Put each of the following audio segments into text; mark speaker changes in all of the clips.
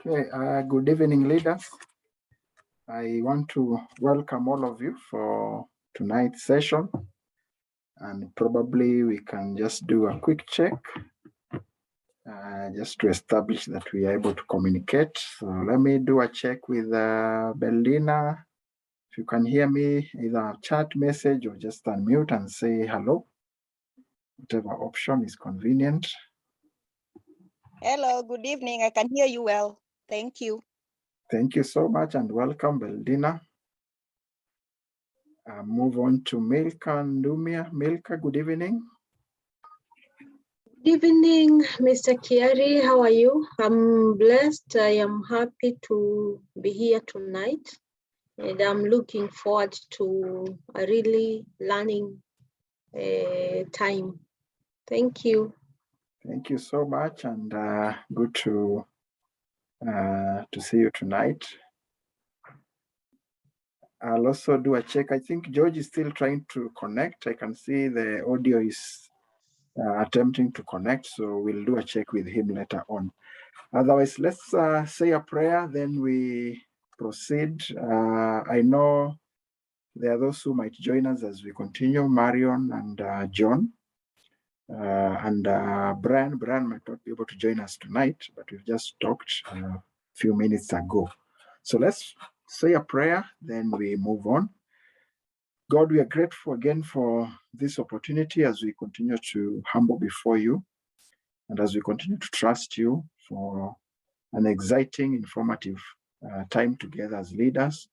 Speaker 1: Okay, good evening, leaders. I want to welcome all of you for tonight's session. And probably we can just do a quick check just to establish that we are able to communicate. So let me do a check with Beldina. If you can hear me, either a chat message or just unmute and say hello. Whatever option is convenient.
Speaker 2: Hello, good evening. I can hear you well. Thank you.
Speaker 1: Thank you so much and welcome, Beldina. Move on to Milka and Lumia. Milka, good evening.
Speaker 3: Good evening, Mr. Kiari. How are you? I'm blessed. I am happy to be here tonight. And I'm looking forward to a really learning time. Thank you.
Speaker 1: Thank you so much, and good to see you tonight. I'll also do a check. I think George is still trying to connect. I can see the audio is attempting to connect, so we'll do a check with him later on. Otherwise, let's say a prayer, then we proceed. I know there are those who might join us as we continue, Marion and John. And Brian might not be able to join us tonight, but we've just talked a few minutes ago. So let's say a prayer, then we move on. God, we are grateful again for this opportunity as we continue to humble before you and as we continue to trust you for an exciting, informative time together as leaders.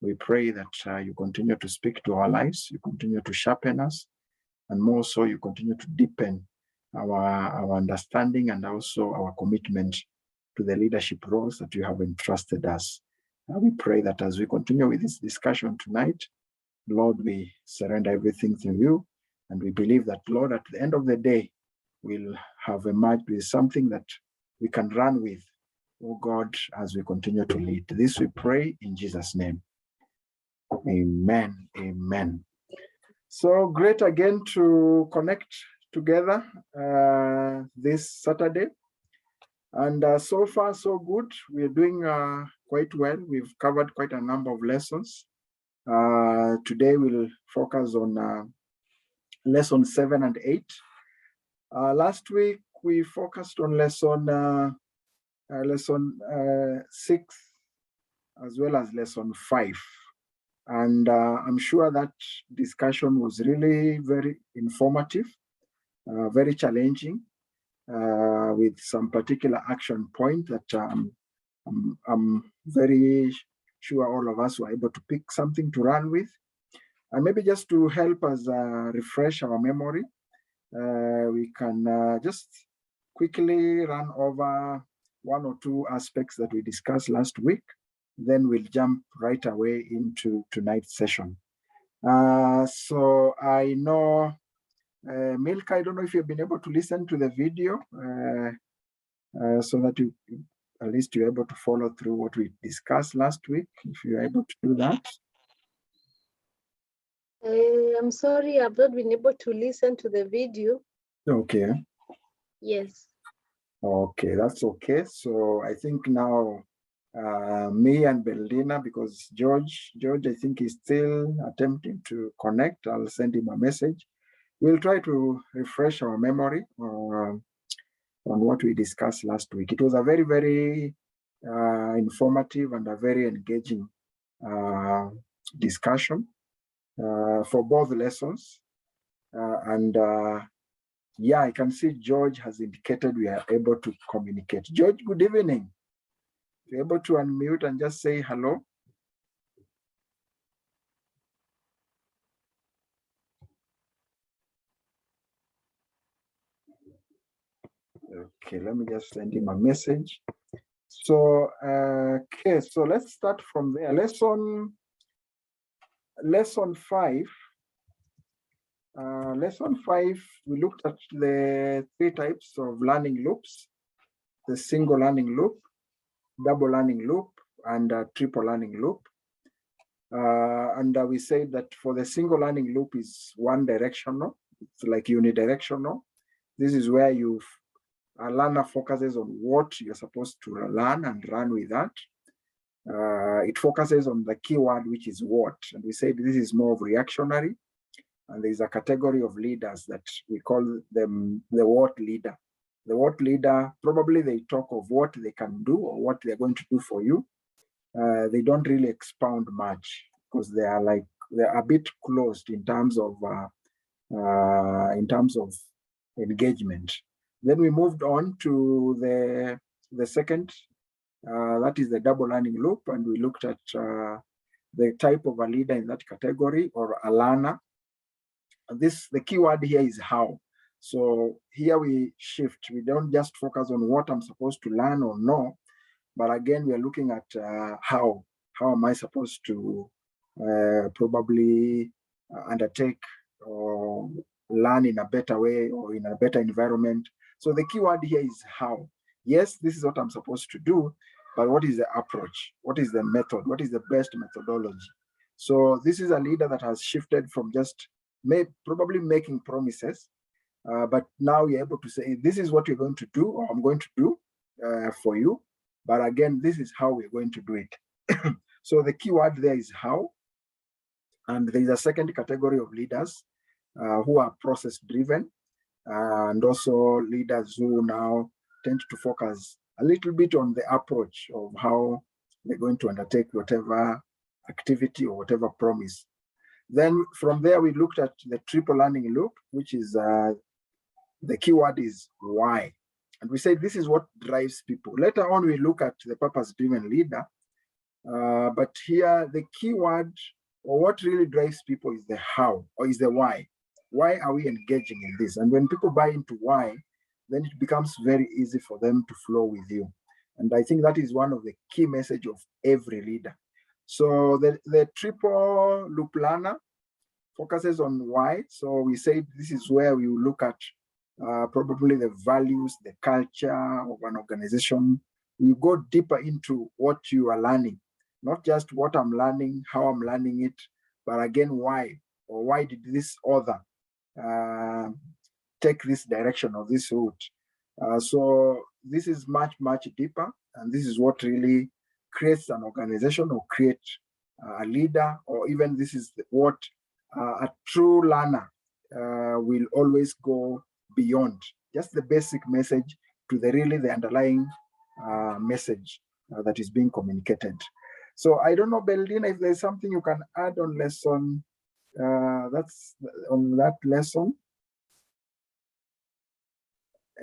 Speaker 1: We pray that you continue to speak to our lives, you continue to sharpen us, and more so, you continue to deepen our understanding and also our commitment to the leadership roles that you have entrusted us. We pray that as we continue with this discussion tonight, Lord, we surrender everything to you, and we believe that, Lord, at the end of the day, we'll have emerged with something that we can run with, oh God, as we continue to lead. This we pray in Jesus' name. Amen. Amen. So great again to connect together this Saturday. And so far, so good. We're doing quite well. We've covered quite a number of lessons. Today, we'll focus on lesson 7 and 8. Last week, we focused on lesson 6 as well as lesson 5. And I'm sure that discussion was really very informative, very challenging, with some particular action point that I'm very sure all of us were able to pick something to run with. And maybe just to help us refresh our memory, we can just quickly run over one or two aspects that we discussed last week. Then we'll jump right away into tonight's session. So I know, Milka, I don't know if you've been able to listen to the video so that you, at least you're able to follow through what we discussed last week, if you're able to do that.
Speaker 3: I'm sorry, I've not been able to listen to the video.
Speaker 1: Okay.
Speaker 3: Yes.
Speaker 1: Okay, that's okay. So I think now me and Beldina, because George, I think is still attempting to connect. I'll send him a message. We'll try to refresh our memory on what we discussed last week. It was a very, very informative and a very engaging discussion for both lessons. Yeah, I can see George has indicated we are able to communicate. George, good evening. You're able to unmute and just say hello. Okay, let me just send him a message. So, okay, so let's start from there. Lesson 5. Lesson 5, we looked at the 3 types of learning loops: the single learning loop, double learning loop, and triple learning loop. And we said that for the single learning loop is one directional, it's like unidirectional. This is where you A learner focuses on what you're supposed to learn and run with that. It focuses on the keyword, which is what. And we said this is more of reactionary. And there's a category of leaders that we call them the what leader. The what leader, probably they talk of what they can do or what they're going to do for you. They don't really expound much because they're a bit closed in terms of engagement. Then we moved on to the second, that is the double learning loop, and we looked at the type of a leader in that category, or a learner. The keyword here is how. So here we shift. We don't just focus on what I'm supposed to learn or know, but again, we are looking at how. How am I supposed to probably undertake or learn in a better way or in a better environment? So the keyword here is how. Yes, this is what I'm supposed to do, but what is the approach? What is the method? What is the best methodology? So this is a leader that has shifted from just probably making promises, but now you're able to say, this is what you're going to do, or I'm going to do for you. But again, this is how we're going to do it. So the keyword there is how. And there's a second category of leaders who are process driven, and also leaders who now tend to focus a little bit on the approach of how they're going to undertake whatever activity or whatever promise. Then from there, we looked at the triple learning loop, which is the keyword is why. And we said this is what drives people. Later on, we look at the purpose-driven leader. But here, the keyword, or what really drives people, is the how, or is the why. Why are we engaging in this? And when people buy into why, then it becomes very easy for them to flow with you. And I think that is one of the key message of every leader. So the triple loop learner focuses on why. So we say this is where we will look at probably the values, the culture of an organization. We go deeper into what you are learning, not just what I'm learning, how I'm learning it, but again, why, or why did this author take this direction or this route? So this is much, much deeper, and this is what really creates an organization or create a leader, or even this is what a true learner will always go beyond just the basic message to the underlying message that is being communicated. So I don't know, Beldina, if there's something you can add on lesson, that's on that lesson.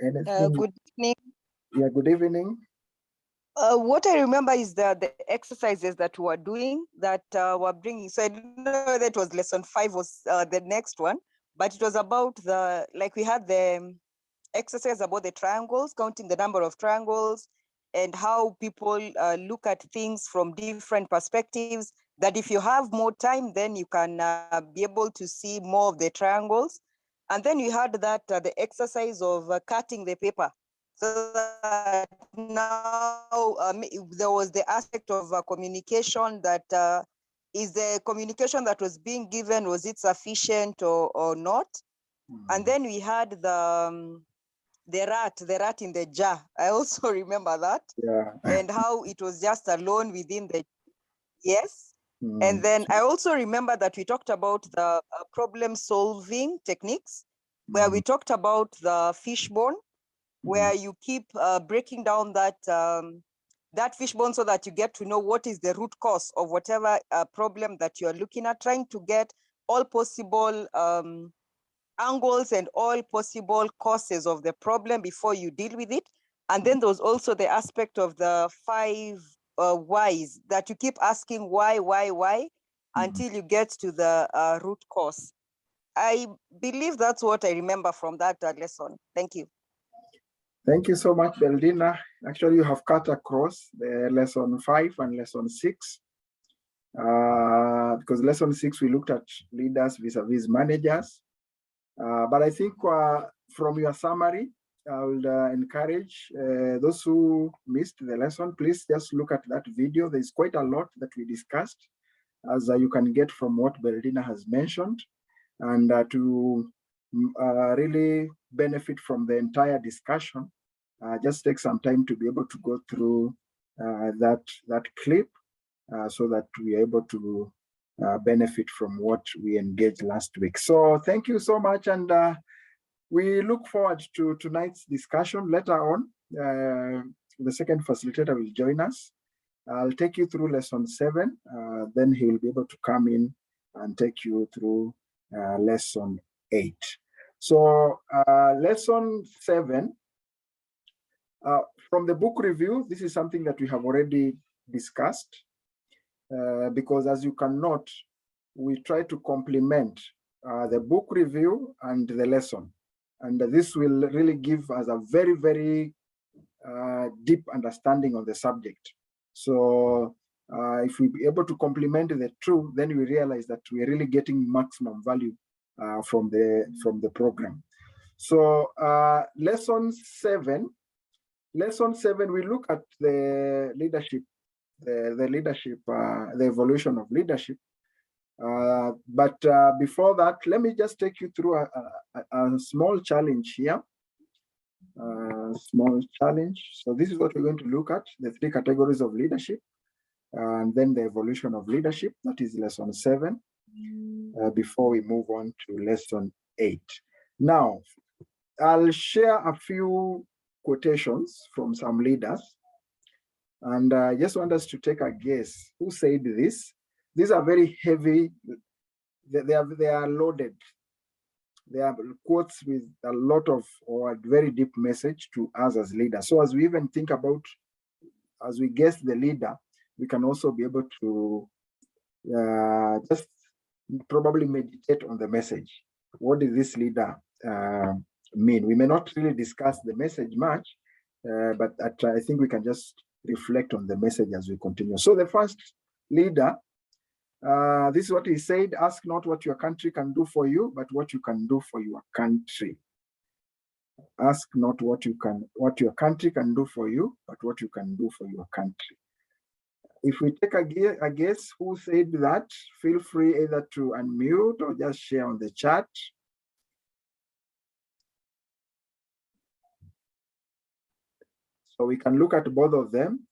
Speaker 1: Anything?
Speaker 2: Good evening.
Speaker 1: Yeah, good evening.
Speaker 2: What I remember is the exercises that we were doing that were bringing. So I don't know that was lesson 5 was the next one, but it was about we had the exercise about the triangles, counting the number of triangles, and how people look at things from different perspectives, that if you have more time, then you can be able to see more of the triangles. And then we had that the exercise of cutting the paper. So that now there was the aspect of communication, that is the communication that was being given, was it sufficient or not? And then we had the rat in the jar. I also remember that.
Speaker 1: Yeah.
Speaker 2: And how it was just alone within the, yes. And then I also remember that we talked about the problem solving techniques, where we talked about the fishbone, where you keep breaking down that fishbone so that you get to know what is the root cause of whatever problem that you're looking at, trying to get all possible angles and all possible causes of the problem before you deal with it. And then there was also the aspect of the 5 whys, that you keep asking why, until you get to the root cause. I believe that's what I remember from that lesson. Thank you.
Speaker 1: Thank you so much, Beldina. Actually, you have cut across the lesson 5 and lesson 6. Because lesson 6, we looked at leaders vis-a-vis managers. But I think from your summary, I would encourage those who missed the lesson, please just look at that video. There's quite a lot that we discussed, as you can get from what Beldina has mentioned, and to really benefit from the entire discussion. just take some time to be able to go through that clip so that we are able to benefit from what we engaged last week. So thank you so much, and we look forward to tonight's discussion. Later on, the second facilitator will join us. I'll take you through lesson 7, then he will be able to come in and take you through lesson 8. So lesson 7, from the book review, this is something that we have already discussed, because as you can note, we try to complement the book review and the lesson. And this will really give us a very, very deep understanding of the subject. So if we be able to complement the two, then we realize that we're really getting maximum value from the program. So lesson 7, we look at the leadership, the evolution of leadership. But before that, let me just take you through a small challenge here. Small challenge. So this is what we're going to look at, the 3 categories of leadership, and then the evolution of leadership. That is lesson 7, before we move on to lesson 8. Now, I'll share a few quotations from some leaders, and I just want us to take a guess who said this. These are very heavy, they are loaded. They are quotes with a lot of, or a very deep message to us as leaders. So as we even think about, as we guess the leader, we can also be able to just probably meditate on the message. What does this leader mean? We may not really discuss the message much, but I think we can just reflect on the message as we continue. So the first leader, this is what he said: ask not what your country can do for you, but what you can do for your country. Ask not what your country can do for you, but what you can do for your country. If we take a guess who said that, feel free either to unmute or just share on the chat. So we can look at both of them.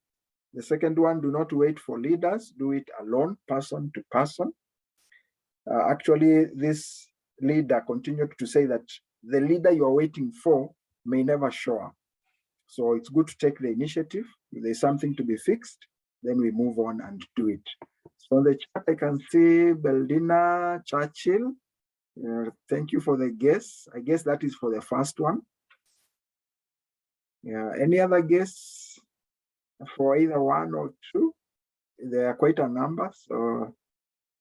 Speaker 1: The second one, do not wait for leaders, do it alone, person to person. Actually, this leader continued to say that the leader you're waiting for may never show up. So it's good to take the initiative. If there's something to be fixed, then we move on and do it. So on the chat, I can see Beldina Churchill. Thank you for the guess. I guess that is for the first one. Yeah, any other guess for either 1 or 2? There are quite a number, so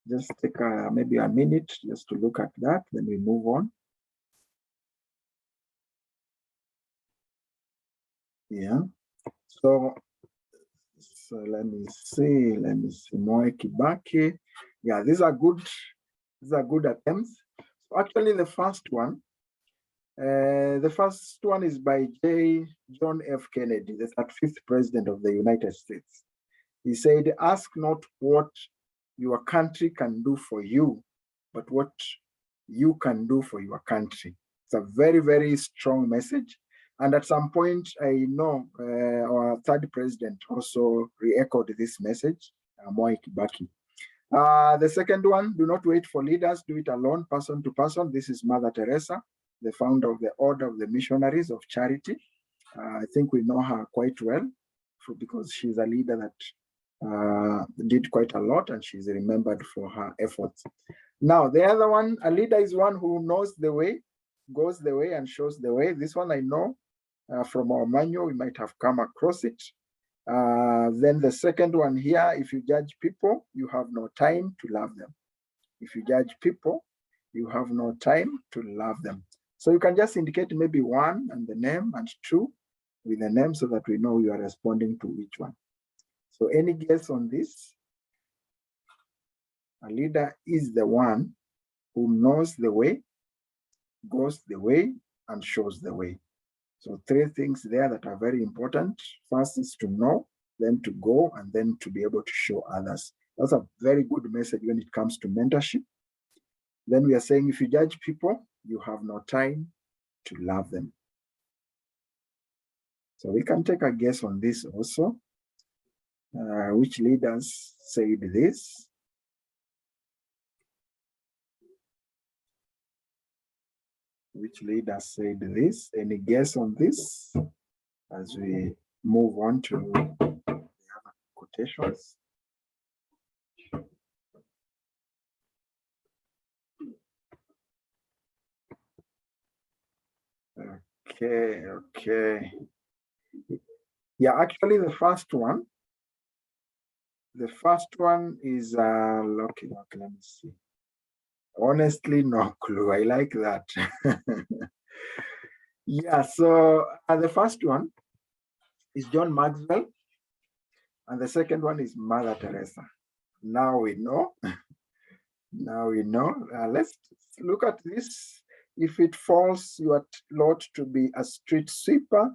Speaker 1: just take maybe a minute just to look at that, then we move on. Yeah, so let me see, Moi Kibaki. Yeah, these are good attempts. So actually the first one is by John F. Kennedy, the 35th president of the United States. He said, ask not what your country can do for you, but what you can do for your country. It's a very, very strong message. And at some point, I know our third president also re-echoed this message, Moi Kibaki. The second one, do not wait for leaders, do it alone, person to person. This is Mother Teresa, the founder of the Order of the Missionaries of Charity. I think we know her quite well because she's a leader that did quite a lot, and she's remembered for her efforts. Now, the other one, a leader is one who knows the way, goes the way, and shows the way. This one I know from our manual, we might have come across it. Then the second one here, if you judge people, you have no time to love them. If you judge people, you have no time to love them. So you can just indicate maybe 1 and the name, and 2 with the name, so that we know you are responding to each one. So any guess on this? A leader is the one who knows the way, goes the way, and shows the way. So 3 things there that are very important. First is to know, then to go, and then to be able to show others. That's a very good message when it comes to mentorship. Then we are saying, if you judge people, you have no time to love them. So we can take a guess on this also. Which leaders said this? Which leaders said this? Any guess on this as we move on to the other quotations? Okay. Yeah, actually the first one is okay, let me see. Honestly, no clue. I like that. Yeah, so the first one is John Maxwell, and the second one is Mother Teresa. Now we know. Now we know. Let's look at this. If it falls your lot to be a street sweeper,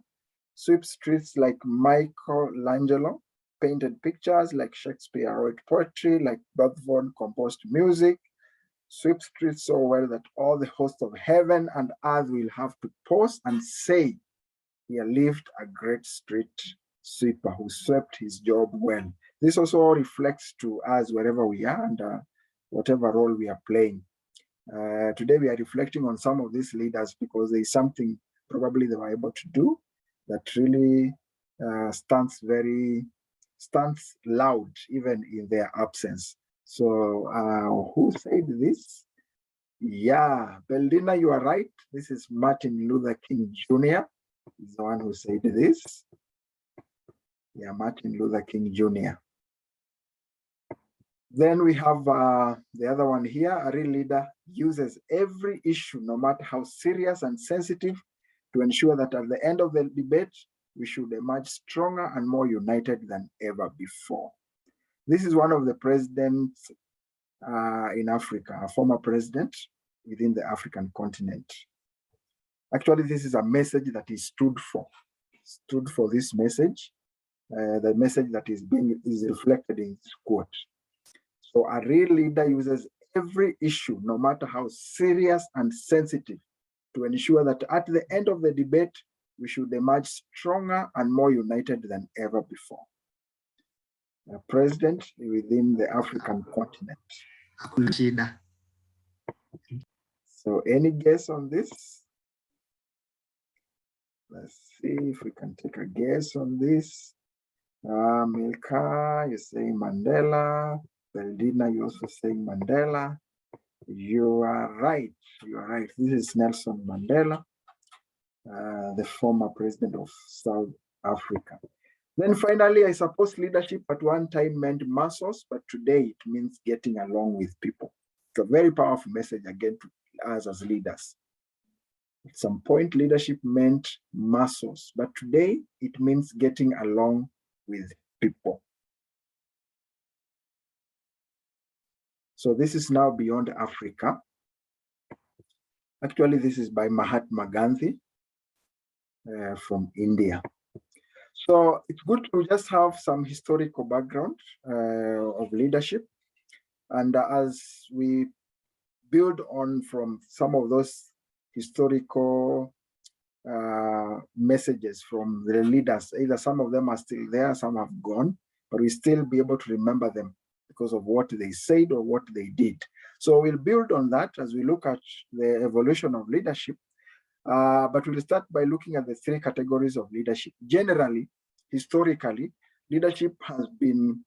Speaker 1: sweep streets like Michelangelo, painted pictures like Shakespeare wrote poetry, like Beethoven composed music, sweep streets so well that all the hosts of heaven and earth will have to pause and say, here lived a great street sweeper who swept his job well. This also reflects to us wherever we are and whatever role we are playing. Today we are reflecting on some of these leaders because there is something probably they were able to do that really stands loud even in their absence. So who said this? Yeah, Beldina, you are right. This is Martin Luther King Jr. is the one who said this. Yeah, Martin Luther King Jr. Then we have the other one here. A real leader uses every issue, no matter how serious and sensitive, to ensure that at the end of the debate, we should emerge stronger and more united than ever before. This is one of the presidents in Africa, a former president within the African continent. Actually, this is a message that he stood for this message, the message that is reflected in this quote. So a real leader uses every issue, no matter how serious and sensitive, to ensure that at the end of the debate, we should emerge stronger and more united than ever before. A president within the African continent. So any guess on this? Let's see if we can take a guess on this. Milka, you're saying Mandela. Beldina, you're also saying Mandela. You are right. You are right. This is Nelson Mandela, the former president of South Africa. Then finally, I suppose leadership at one time meant muscles, but today it means getting along with people. It's a very powerful message again to us as leaders. At some point, leadership meant muscles, but today it means getting along with people. So this is now beyond Africa. Actually, this is by Mahatma Gandhi from India. So it's good to just have some historical background of leadership. And as we build on from some of those historical messages from the leaders, either some of them are still there, some have gone, but we still be able to remember them because of what they said or what they did. So we'll build on that as we look at the evolution of leadership. But we'll start by looking at the three categories of leadership. Generally, historically, leadership has been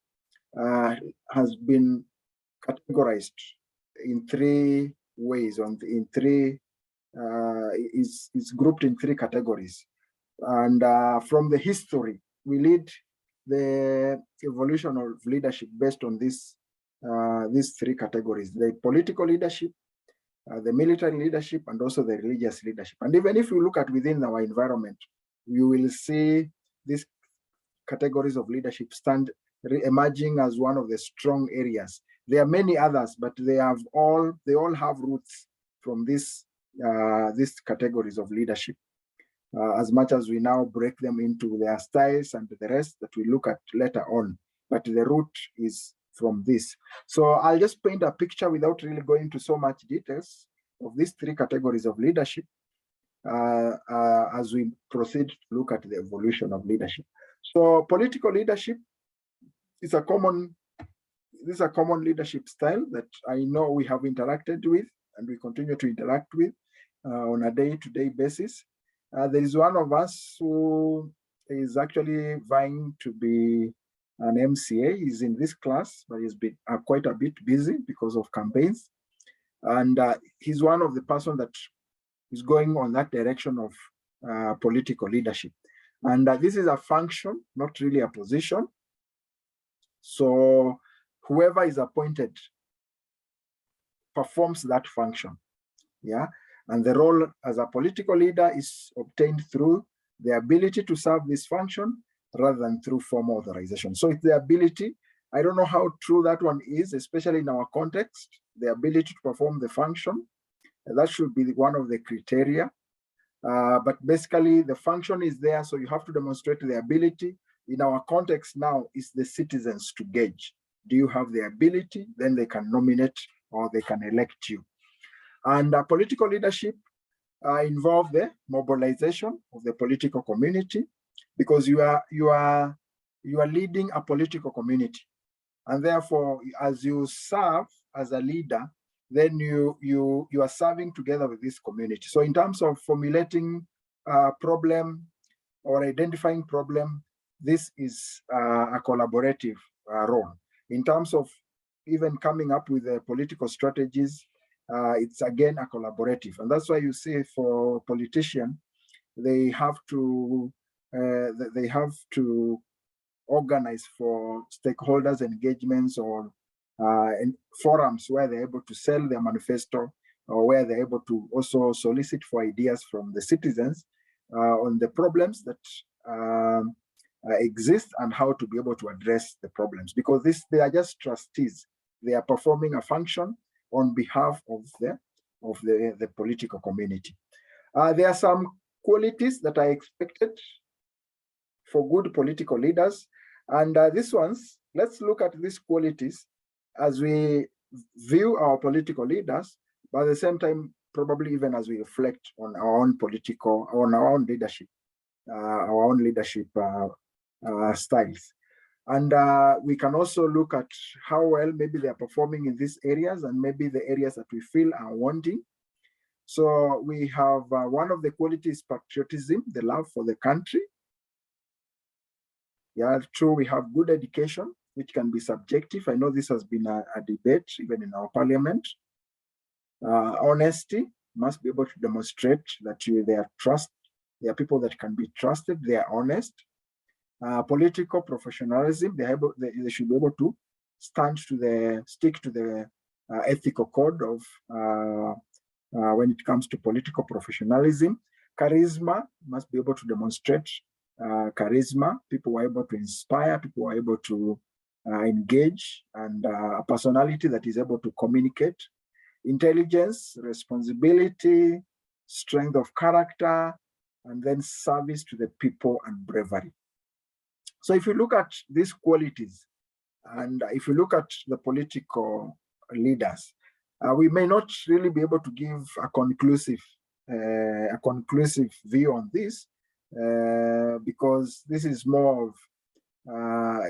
Speaker 1: categorized in three ways. Is grouped in three categories. And from the history, we lead the evolution of leadership based on these three categories: the political leadership, the military leadership, and also the religious leadership. And even if we look at within our environment, you will see these categories of leadership stand emerging as one of the strong areas. There are many others, but they all have roots from these categories of leadership. As much as we now break them into their styles and the rest that we look at later on, but the root is from this. So I'll just paint a picture without really going into so much details of these three categories of leadership. as we proceed to look at the evolution of leadership. So political leadership is a common leadership style that I know we have interacted with and we continue to interact with on a day-to-day basis. There is one of us who is actually vying to be an MCA. He's in this class, but he's been quite a bit busy because of campaigns. And he's one of the person that is going on that direction of political leadership. And this is a function, not really a position. So whoever is appointed performs that function, yeah? And the role as a political leader is obtained through the ability to serve this function rather than through formal authorization. So it's the ability. I don't know how true that one is, especially in our context, the ability to perform the function. That should be one of the criteria. But basically the function is there, so you have to demonstrate the ability. In our context now, is the citizens to gauge. Do you have the ability? Then they can nominate or they can elect you. And political leadership involve the mobilization of the political community, because you are leading a political community, and therefore, as you serve as a leader, then you are serving together with this community. So in terms of formulating a problem or identifying problem, this is a collaborative role. In terms of even coming up with political strategies, it's again a collaborative. And that's why you see for politicians, they have to organize for stakeholders engagements or in forums where they're able to sell their manifesto, or where they're able to also solicit for ideas from the citizens on the problems that exist and how to be able to address the problems. Because they are just trustees. They are performing a function on behalf of the political community. There are some qualities that are expected for good political leaders. And these ones, let's look at these qualities as we view our political leaders, but at the same time, probably even as we reflect on our own leadership, styles. And we can also look at how well maybe they are performing in these areas, and maybe the areas that we feel are wanting. So we have one of the qualities, patriotism, the love for the country. Yeah, true, we have good education, which can be subjective. I know this has been a debate even in our parliament. Honesty, must be able to demonstrate that they are people that can be trusted, they are honest. Political professionalism, they should be able to stick to the ethical code of when it comes to political professionalism. Charisma, must be able to demonstrate charisma. People are able to inspire, people are able to engage, and a personality that is able to communicate. Intelligence, responsibility, strength of character, and then service to the people and bravery. So if you look at these qualities, and if you look at the political leaders, we may not really be able to give a conclusive view on this, because this is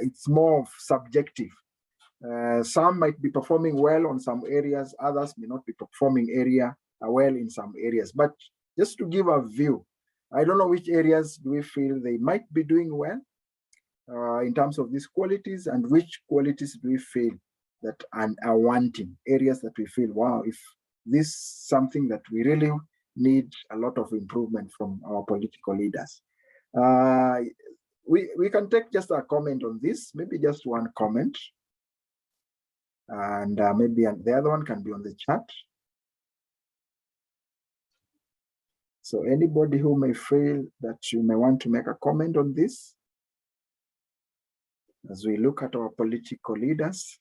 Speaker 1: it's more of subjective. Some might be performing well on some areas, others may not be performing well in some areas. But just to give a view, I don't know which areas do we feel they might be doing well in terms of these qualities, and which qualities do we feel that are wanting, areas that we feel, wow, if this is something that we really need a lot of improvement from our political leaders. We can take just a comment on this, maybe just one comment. And maybe the other one can be on the chat. So anybody who may feel that you may want to make a comment on this, as we look at our political leaders.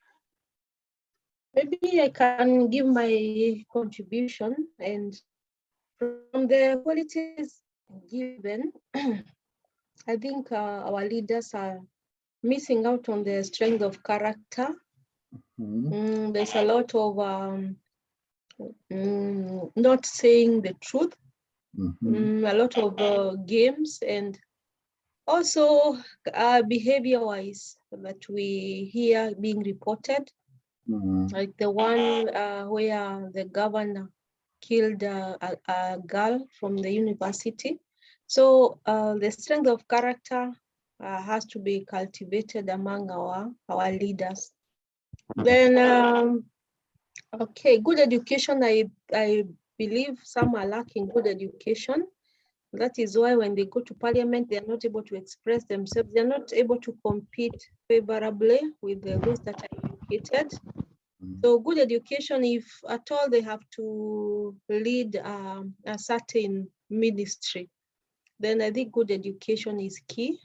Speaker 3: Maybe I can give my contribution, and from the qualities given, I think our leaders are missing out on the strength of character. There's a lot of not saying the truth. a lot of games, and also behavior-wise that we hear being reported, like the one where the governor killed a girl from the university. So the strength of character has to be cultivated among our leaders. Then, okay, good education. I believe some are lacking good education. That is why when they go to parliament, they are not able to express themselves. They are not able to compete favorably with those that are educated. So good education, if at all they have to lead a certain ministry, then I think good education is key.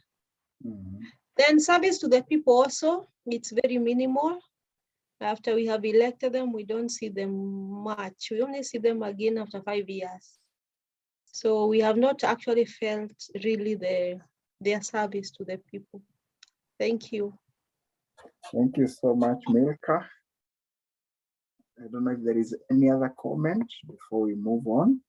Speaker 3: Then service to the people also, it's very minimal. After we have elected them, we don't see them much. We only see them again after 5 years. So we have not actually felt really their service to the people. Thank you.
Speaker 1: Thank you so much, Milka. I don't know if there is any other comment before we move on.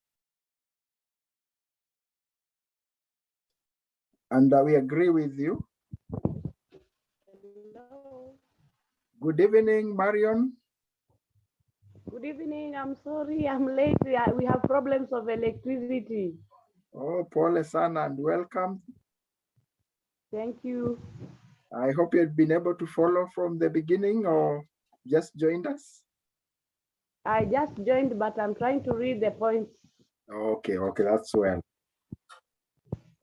Speaker 1: And we agree with you.
Speaker 4: Hello.
Speaker 1: Good evening, Marion.
Speaker 4: Good evening. I'm sorry I'm late. We have problems of electricity.
Speaker 1: Oh, Paul Sana, and welcome.
Speaker 4: Thank you.
Speaker 1: I hope you've been able to follow from the beginning or just joined us.
Speaker 4: I just joined, but I'm trying to read the points.
Speaker 1: Okay, that's well.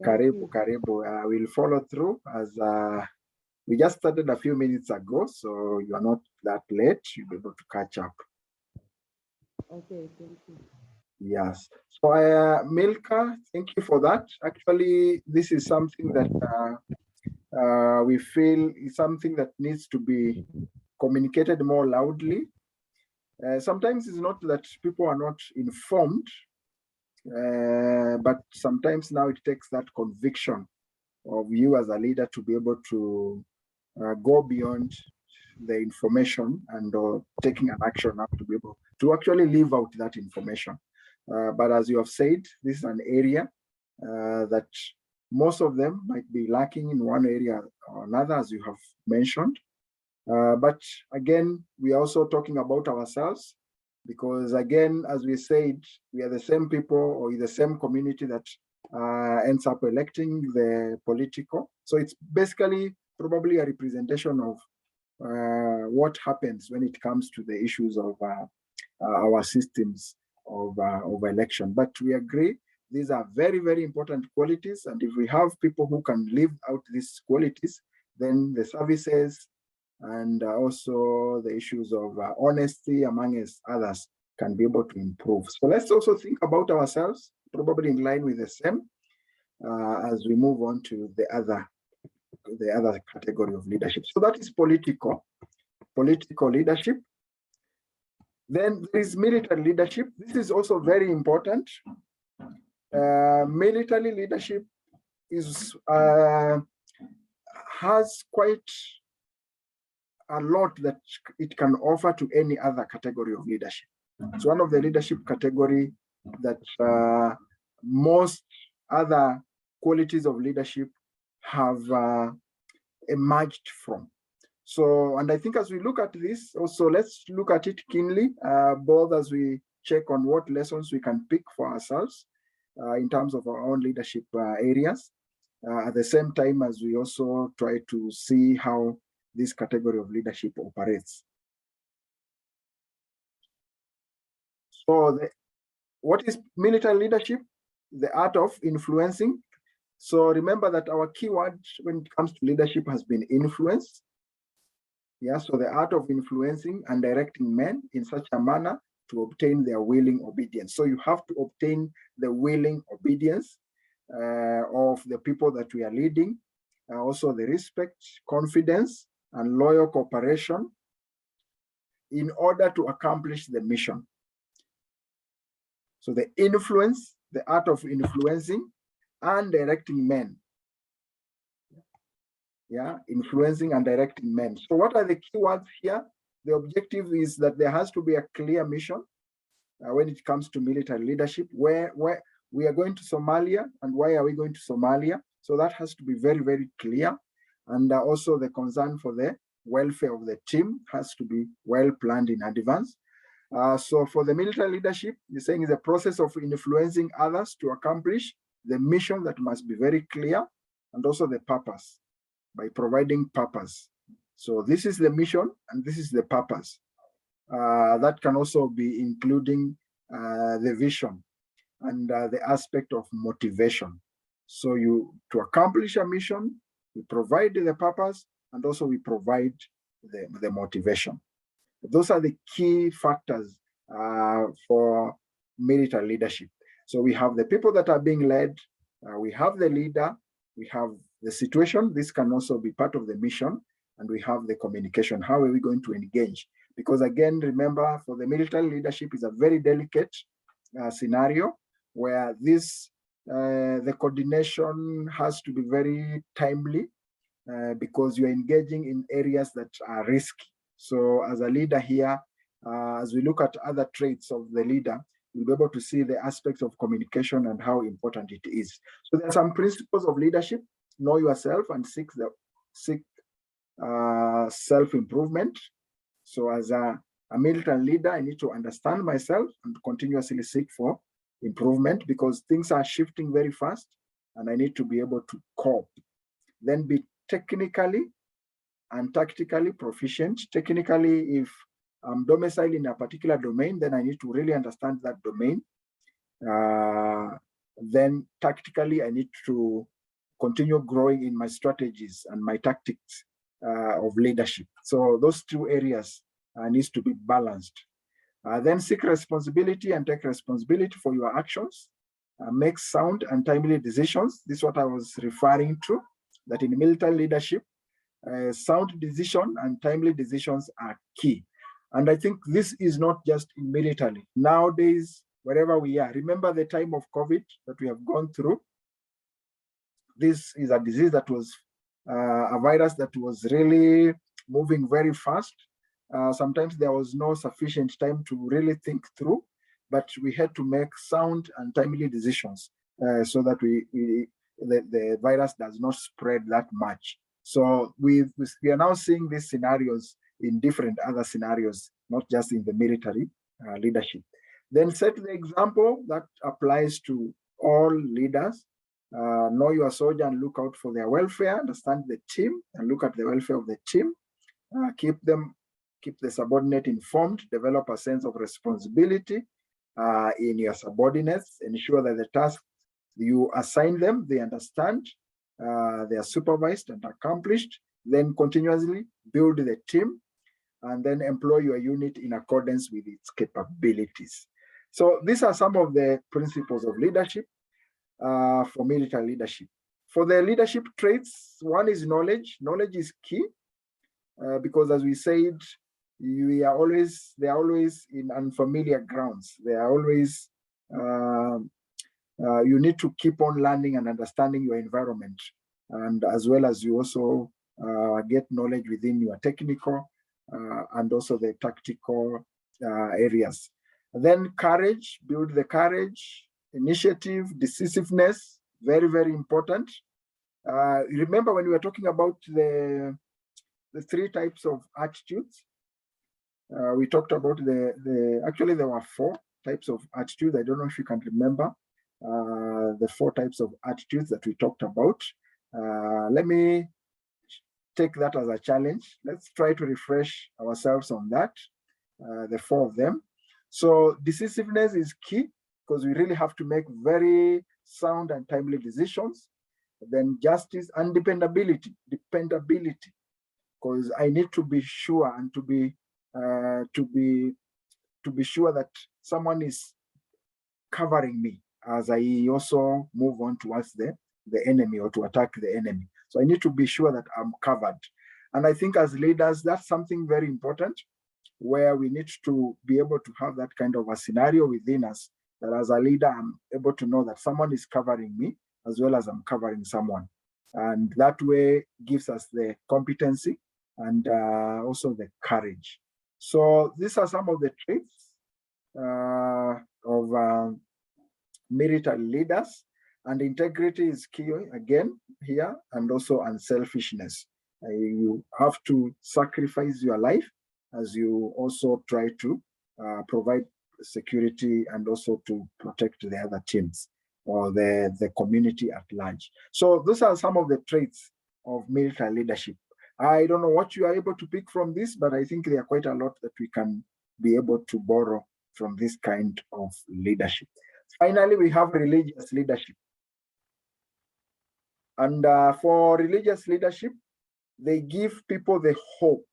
Speaker 4: Thank
Speaker 1: Karibu,
Speaker 4: you.
Speaker 1: karibu. We'll follow through as we just started a few minutes ago, so you're not that late. You'll be able to catch up.
Speaker 4: Okay, thank you.
Speaker 1: Yes. So, Milka, thank you for that. Actually, this is something that we feel is something that needs to be communicated more loudly. Sometimes it's not that people are not informed, but sometimes now it takes that conviction of you as a leader to be able to go beyond the information and taking an action now to be able to actually live out that information. But as you have said, this is an area that most of them might be lacking in one area or another, as you have mentioned. But again, we are also talking about ourselves, because again, as we said, we are the same people or the same community that ends up electing the political. So it's basically probably a representation of what happens when it comes to the issues of our systems of election. But we agree these are very, very important qualities. And if we have people who can live out these qualities, then the services and also the issues of honesty, among others, can be able to improve. So let's also think about ourselves, probably in line with the same, as we move on to the other category of leadership. So that is political leadership. Then there is military leadership. This is also very important. Military leadership is has quite a lot that it can offer to any other category of leadership. It's one of the leadership category that most other qualities of leadership have emerged from. So, and I think as we look at this, also let's look at it keenly, both as we check on what lessons we can pick for ourselves in terms of our own leadership areas. At the same time, as we also try to see how this category of leadership operates. So what is military leadership? The art of influencing. So remember that our keyword when it comes to leadership has been influence. Yeah, so the art of influencing and directing men in such a manner to obtain their willing obedience. So you have to obtain the willing obedience of the people that we are leading, also the respect, confidence, and loyal cooperation in order to accomplish the mission. So the influence, the art of influencing and directing men. Yeah, influencing and directing men. So what are the keywords here? The objective is that there has to be a clear mission when it comes to military leadership, where we are going to Somalia, and why are we going to Somalia? So that has to be very, very clear. And also the concern for the welfare of the team has to be well planned in advance. So for the military leadership, you're saying is a process of influencing others to accomplish the mission that must be very clear, and also the purpose, by providing purpose. So this is the mission and this is the purpose. That can also be including the vision and the aspect of motivation. So to accomplish a mission, we provide the purpose, and also we provide the motivation. Those are the key factors for military leadership. So we have the people that are being led, we have the leader, we have the situation. This can also be part of the mission, and we have the communication. How are we going to engage? Because again, remember, for the military leadership is a very delicate scenario where the coordination has to be very timely because you're engaging in areas that are risky. So as a leader here, as we look at other traits of the leader, you'll be able to see the aspects of communication and how important it is. So there are some principles of leadership: know yourself and seek self-improvement. So as a military leader, I need to understand myself and continuously seek for improvement, because things are shifting very fast and I need to be able to cope. Then be technically and tactically proficient. Technically, if I'm domiciled in a particular domain, then I need to really understand that domain. Then tactically, I need to continue growing in my strategies and my tactics of leadership. So those two areas needs to be balanced. Then seek responsibility and take responsibility for your actions. Make sound and timely decisions. This is what I was referring to, that in military leadership, sound decision and timely decisions are key. And I think this is not just in military. Nowadays, wherever we are, remember the time of COVID that we have gone through. This is a disease that was a virus that was really moving very fast. Sometimes there was no sufficient time to really think through, but we had to make sound and timely decisions so that the virus does not spread that much. So we are now seeing these scenarios in different other scenarios, not just in the military leadership. Then set the example that applies to all leaders. Know your soldier and look out for their welfare. Understand the team and look at the welfare of the team. Keep the subordinate informed. Develop a sense of responsibility in your subordinates. Ensure that the tasks you assign them, they understand, they are supervised and accomplished. Then continuously build the team, and then employ your unit in accordance with its capabilities. So these are some of the principles of leadership for military leadership. For the leadership traits, one is knowledge. Knowledge is key because, as we said, they are always in unfamiliar grounds. They are always you need to keep on learning and understanding your environment, and as well as you also get knowledge within your technical and also the tactical areas. Then courage, build the courage, initiative, decisiveness, very, very important. Remember when we were talking about the three types of attitudes, we talked about actually there were 4 types of attitudes. I don't know if you can remember the 4 types of attitudes that we talked about. Let me take that as a challenge. Let's try to refresh ourselves on that, the 4 of them. So decisiveness is key because we really have to make very sound and timely decisions. Then justice and dependability, because I need to be sure and to be sure that someone is covering me as I also move on towards the enemy or to attack the enemy. So I need to be sure that I'm covered. And I think as leaders, that's something very important, where we need to be able to have that kind of a scenario within us, that as a leader, I'm able to know that someone is covering me as well as I'm covering someone. And that way gives us the competency and also the courage. So these are some of the traits of military leaders. And integrity is key again here, and also unselfishness. You have to sacrifice your life as you also try to provide security and also to protect the other teams or the community at large. So those are some of the traits of military leadership. I don't know what you are able to pick from this, but I think there are quite a lot that we can be able to borrow from this kind of leadership. Finally, we have religious leadership. And for religious leadership, they give people the hope,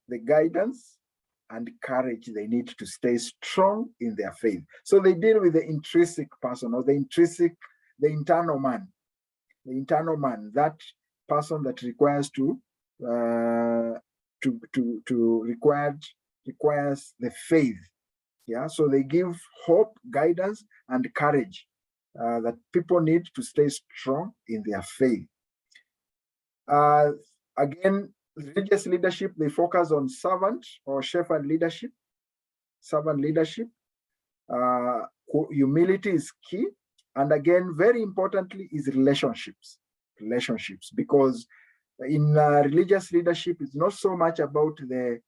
Speaker 1: the guidance, and courage they need to stay strong in their faith. So they deal with the intrinsic person, or the internal man, that person that requires requires the faith. Yeah, so they give hope, guidance, and courage that people need to stay strong in their faith. Again, religious leadership, they focus on servant or shepherd leadership. Servant leadership. Humility is key. And again, very importantly, is relationships. Relationships, because in religious leadership, it's not so much about the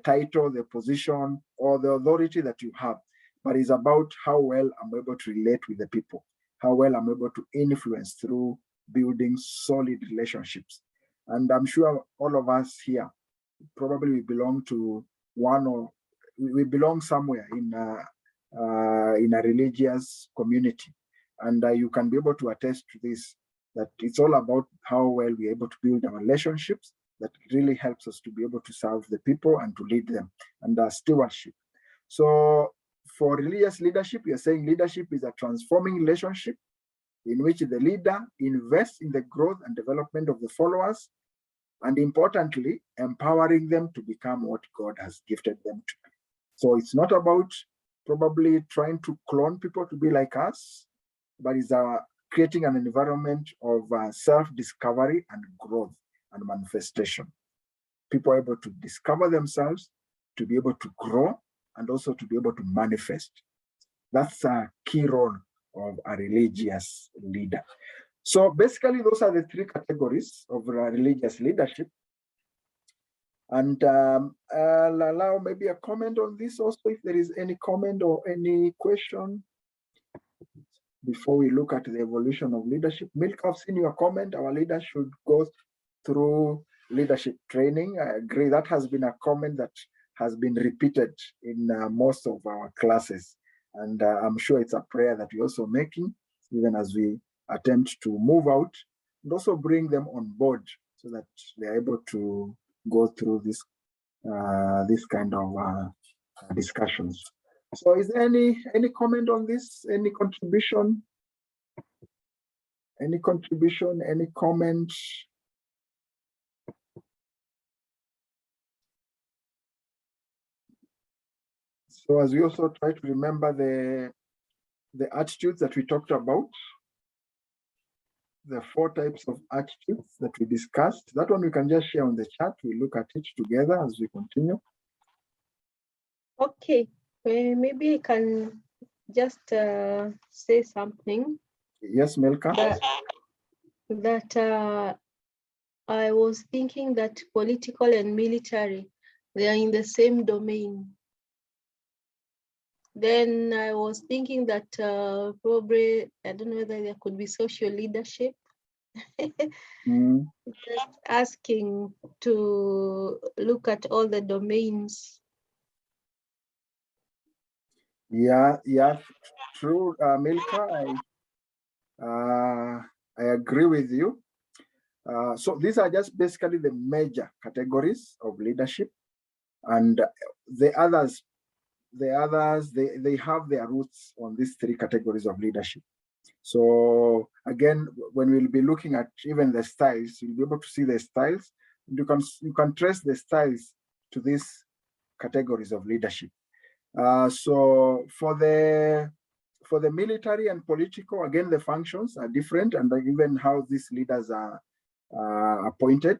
Speaker 1: title, the position, or the authority that you have, but it's about how well I'm able to relate with the people, how well I'm able to influence through building solid relationships. And I'm sure all of us here probably we belong to one, or we belong somewhere in a religious community. And you can be able to attest to this, that it's all about how well we're able to build our relationships that really helps us to be able to serve the people and to lead them, and stewardship. So for religious leadership, you're saying leadership is a transforming relationship in which the leader invests in the growth and development of the followers, and importantly, empowering them to become what God has gifted them to be. So it's not about probably trying to clone people to be like us, but it's creating an environment of self-discovery and growth and manifestation. People are able to discover themselves, to be able to grow, and also to be able to manifest. That's a key role of a religious leader. So basically, those are the three categories of religious leadership. And I'll allow maybe a comment on this also, if there is any comment or any question before we look at the evolution of leadership. Milk, I've seen your comment. Our leaders should go through leadership training. I agree. That has been a comment that has been repeated in most of our classes. And I'm sure it's a prayer that we're also making, even as we attempt to move out and also bring them on board so that they're able to go through this kind of discussions. So is there any comment on this? Any contribution? Any contribution? Any comment? So as we also try to remember the attitudes that we talked about, the 4 types of attitudes that we discussed. That one we can just share on the chat. We look at it together as we continue.
Speaker 3: Okay, maybe I can just say something.
Speaker 1: Yes, Milka.
Speaker 3: That I was thinking that political and military, they are in the same domain. Then I was thinking that probably, I don't know whether there could be social leadership. Just asking to look at all the domains.
Speaker 1: Yeah, true, Milka. I agree with you. So these are just basically the major categories of leadership, and the others, they have their roots on these 3 categories of leadership. So again, when we'll be looking at even the styles, you'll be able to see the styles. You can trace the styles to these categories of leadership. So for the military and political, again, the functions are different, and even how these leaders are appointed,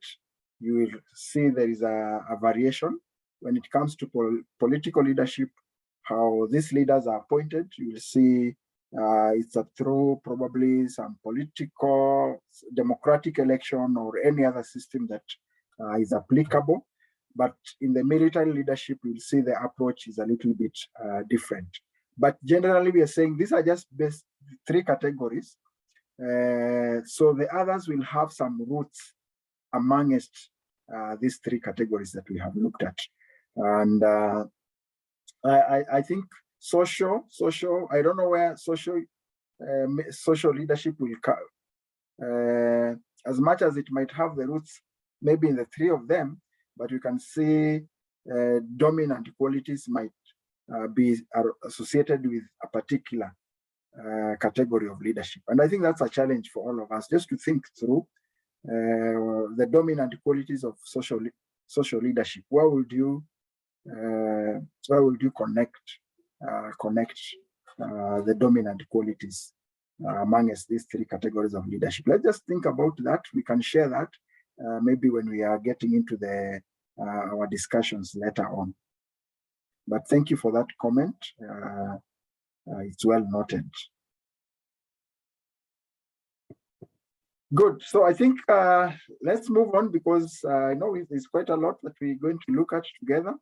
Speaker 1: you will see there is a variation. When it comes to political leadership, how these leaders are appointed, you will see It's through probably some political, democratic election or any other system that is applicable. But in the military leadership, you'll see the approach is a little bit different. But generally, we are saying these are just best 3 categories. So the others will have some roots amongst these 3 categories that we have looked at. And I think social, I don't know where social leadership will come. As much as it might have the roots, maybe in the 3 of them, but you can see dominant qualities might be associated with a particular category of leadership. And I think that's a challenge for all of us, just to think through the dominant qualities of social leadership. Where would you connect the dominant qualities amongst these 3 categories of leadership? Let's just think about that. We can share that maybe when we are getting into the our discussions later on. But thank you for that comment. It's well noted. Good. So I think let's move on, because I know there's quite a lot that we're going to look at together.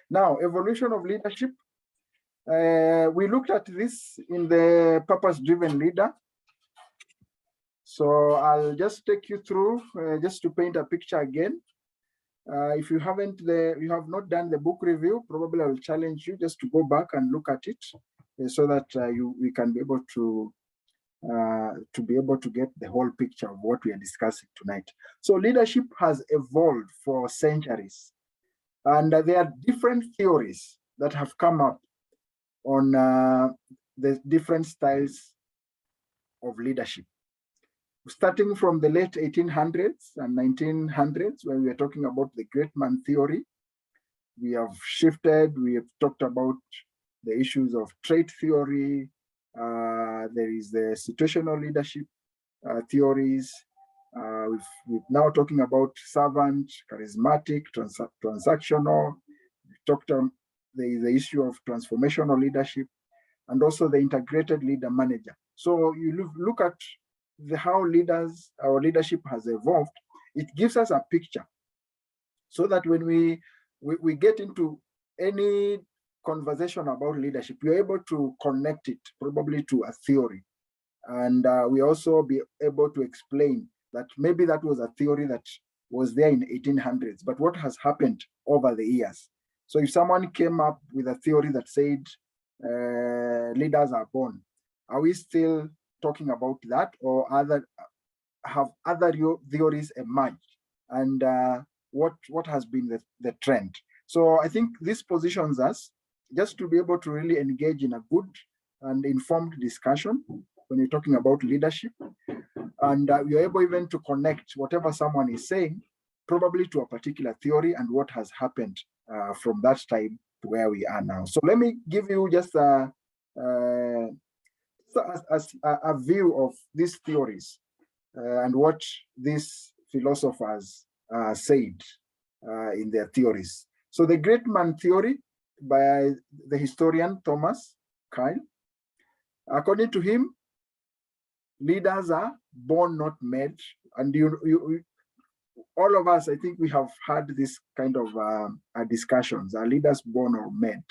Speaker 1: Now, evolution of leadership. We looked at this in the purpose-driven leader. So I'll just take you through just to paint a picture again. If you have not done the book review, probably I will challenge you just to go back and look at it, so that we can be able to get the whole picture of what we are discussing tonight. So leadership has evolved for centuries, and there are different theories that have come up on the different styles of leadership. Starting from the late 1800s and 1900s, when we are talking about the great man theory, we have shifted. We have talked about the issues of trait theory. There is the situational leadership theories. We're now talking about servant, charismatic, transactional. We talked the issue of transformational leadership, and also the integrated leader manager. So you look at how our leadership has evolved. It gives us a picture, so that when we get into any conversation about leadership, we're able to connect it probably to a theory. And we also be able to explain that maybe that was a theory that was there in 1800s, but what has happened over the years. So if someone came up with a theory that said leaders are born, are we still talking about that, or have other theories emerged? And what has been the trend? So I think this positions us just to be able to really engage in a good and informed discussion when you're talking about leadership. And you're able even to connect whatever someone is saying probably to a particular theory and what has happened from that time to where we are now. So let me give you just a view of these theories and what these philosophers said in their theories. So the great man theory by the historian Thomas Kyle, according to him, leaders are born, not made. And all of us, I think we have had this kind of discussions. Are leaders born or made?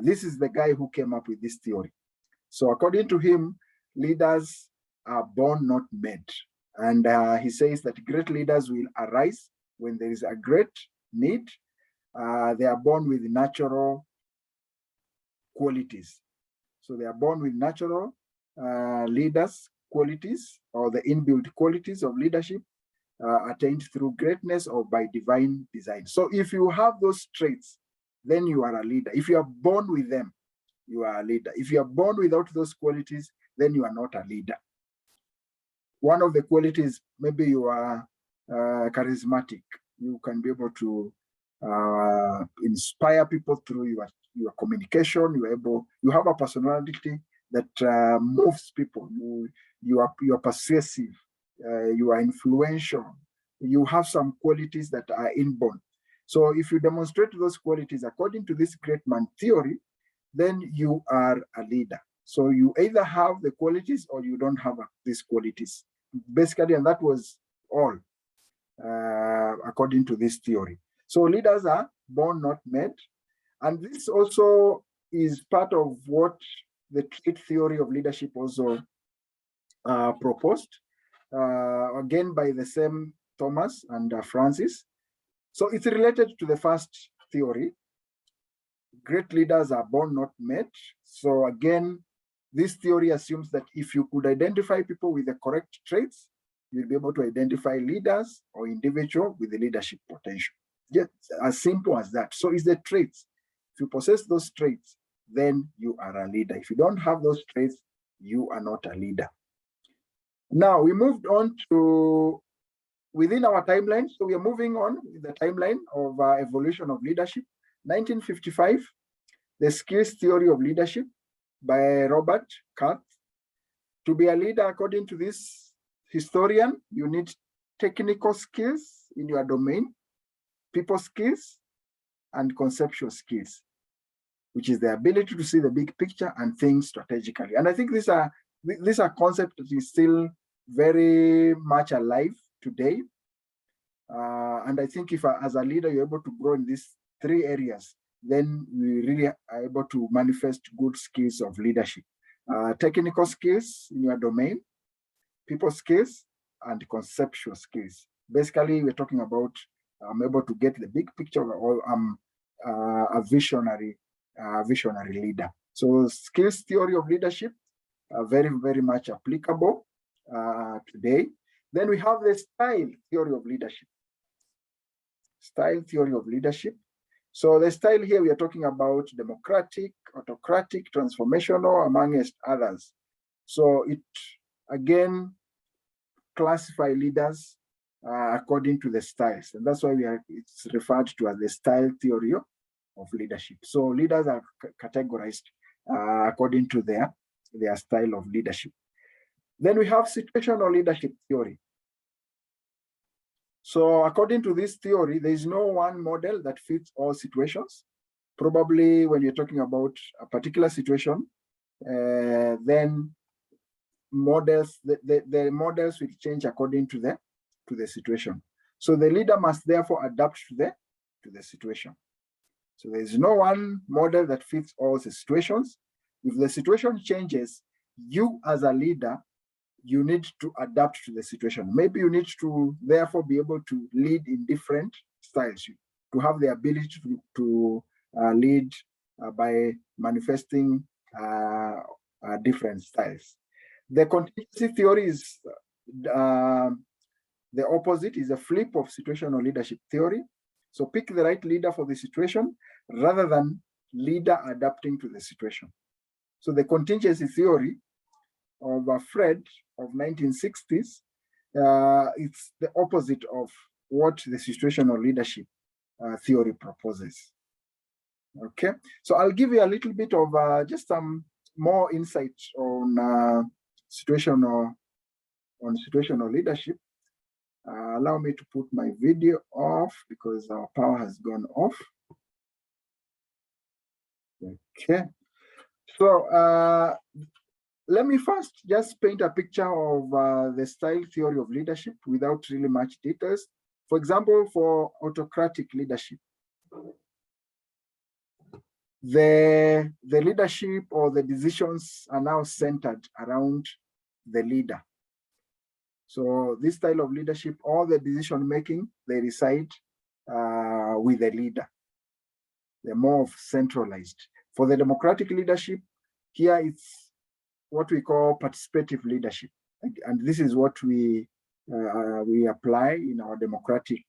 Speaker 1: This is the guy who came up with this theory. So according to him, leaders are born, not made. And he says that great leaders will arise when there is a great need. They are born with natural qualities. So they are born with natural leaders qualities, or the inbuilt qualities of leadership attained through greatness or by divine design. So if you have those traits, then you are a leader. If you are born with them, you are a leader. If you are born without those qualities, then you are not a leader. One of the qualities, maybe you are charismatic. You can be able to inspire people through your communication. You have a personality that moves people. You are persuasive. You are influential. You have some qualities that are inborn. So if you demonstrate those qualities according to this great man theory, then you are a leader. So you either have the qualities or you don't have these qualities. Basically, and that was all according to this theory. So leaders are born, not made. And this also is part of what the trait theory of leadership also proposed, again by the same Thomas and Francis. So it's related to the first theory. Great leaders are born, not made. So again, this theory assumes that if you could identify people with the correct traits, you'll be able to identify leaders or individual with the leadership potential. Just as simple as that. So it's the traits. If you possess those traits, then you are a leader. If you don't have those traits, you are not a leader. Now we moved on to within our timeline. So we are moving on with the timeline of evolution of leadership. 1955, the skills theory of leadership by Robert Kurth. To be a leader, according to this historian, you need technical skills in your domain, people skills, and conceptual skills, which is the ability to see the big picture and think strategically. And I think these are concepts that is still very much alive today. And I think if as a leader, you're able to grow in these three areas, then we really are able to manifest good skills of leadership. Technical skills in your domain, people skills, and conceptual skills. Basically, we're talking about I'm able to get the big picture, or I'm a visionary leader. So skills theory of leadership are very, very much applicable today. Then we have the style theory of leadership. Style theory of leadership. So the style here, we are talking about democratic, autocratic, transformational, amongst others. So it, again, classify leaders according to the styles. And that's why it's referred to as the style theory of leadership. So leaders are categorized according to their style of leadership. Then we have situational leadership theory. So according to this theory, there is no one model that fits all situations. Probably when you're talking about a particular situation, then models, the models will change according to the situation. So the leader must therefore adapt to the situation. So there is no one model that fits all the situations. If the situation changes, you as a leader, you need to adapt to the situation. Maybe you need to therefore be able to lead in different styles, to have the ability to lead by manifesting different styles. The contingency theory is the opposite, is a flip of situational leadership theory. So pick the right leader for the situation rather than leader adapting to the situation. So the contingency theory of Fred of 1960s, it's the opposite of what the situational leadership theory proposes. Okay, so I'll give you a little bit of just some more insight on situational leadership. Allow me to put my video off because our power has gone off. Okay, so let me first just paint a picture of the style theory of leadership without really much details. For example, for autocratic leadership, the leadership or the decisions are now centered around the leader. So this style of leadership, all the decision making, they reside with the leader. They're more centralized. For the democratic leadership, here it's what we call participative leadership, and this is what we apply in our democratic,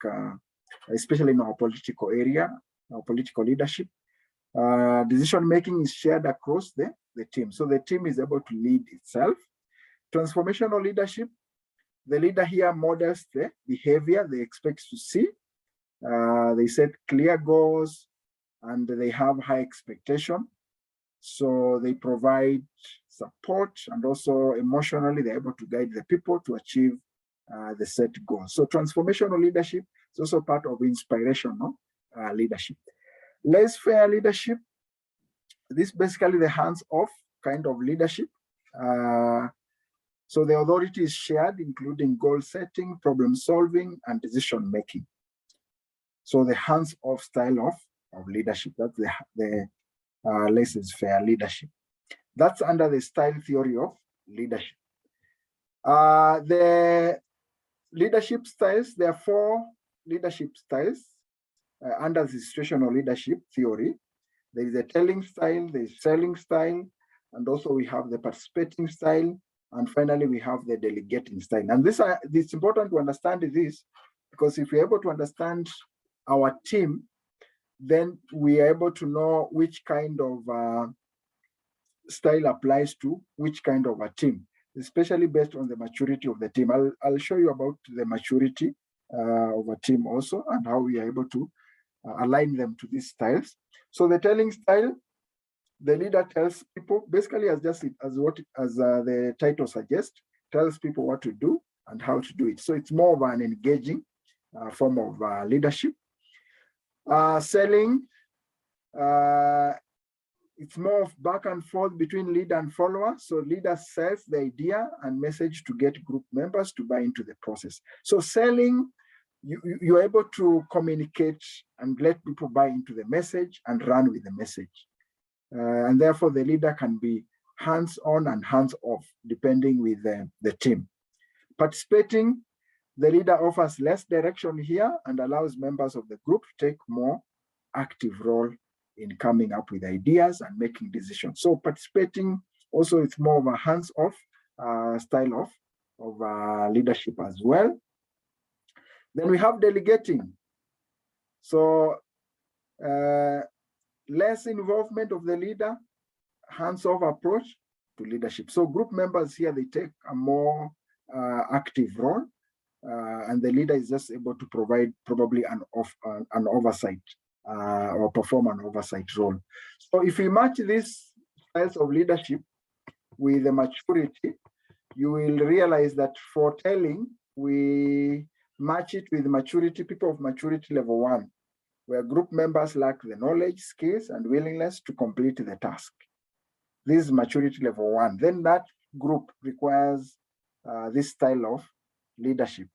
Speaker 1: especially in our political area, our political leadership. Decision making is shared across the team, so the team is able to lead itself. Transformational leadership, the leader here models the behavior they expect to see. They set clear goals and they have high expectation. So they provide support and also emotionally they're able to guide the people to achieve the set goals. So transformational leadership is also part of inspirational leadership. Laissez-faire leadership, this basically the hands-off kind of leadership. So the authority is shared, including goal setting, problem solving, and decision making. So the hands-off style of leadership, that's the laissez-faire leadership. That's under the style theory of leadership. The leadership styles, there are 4 leadership styles under the situational leadership theory. There is a telling style, there is selling style, and also we have the participating style, and finally we have the delegating style. And this it's important to understand this, because if we're able to understand our team, then we are able to know which kind of style applies to which kind of a team, especially based on the maturity of the team. I'll show you about the maturity of a team also, and how we are able to align them to these styles. So the telling style, the leader tells people, basically as the title suggests, tells people what to do and how to do it. So it's more of an engaging form of leadership. Selling, it's more of back and forth between leader and follower. So leader sells the idea and message to get group members to buy into the process. So selling, you're able to communicate and let people buy into the message and run with the message. And therefore the leader can be hands-on and hands-off, depending with the team. Participating, the leader offers less direction here and allows members of the group to take more active role in coming up with ideas and making decisions. So participating also, it's more of a hands-off style of leadership as well. Then we have delegating. So less involvement of the leader, hands-off approach to leadership. So group members here, they take a more active role, and the leader is just able to provide probably an oversight or perform an oversight role. So if we match these styles of leadership with the maturity, you will realize that for telling, we match it with maturity, people of maturity level 1, where group members lack the knowledge, skills, and willingness to complete the task. This is maturity level 1. Then that group requires this style of leadership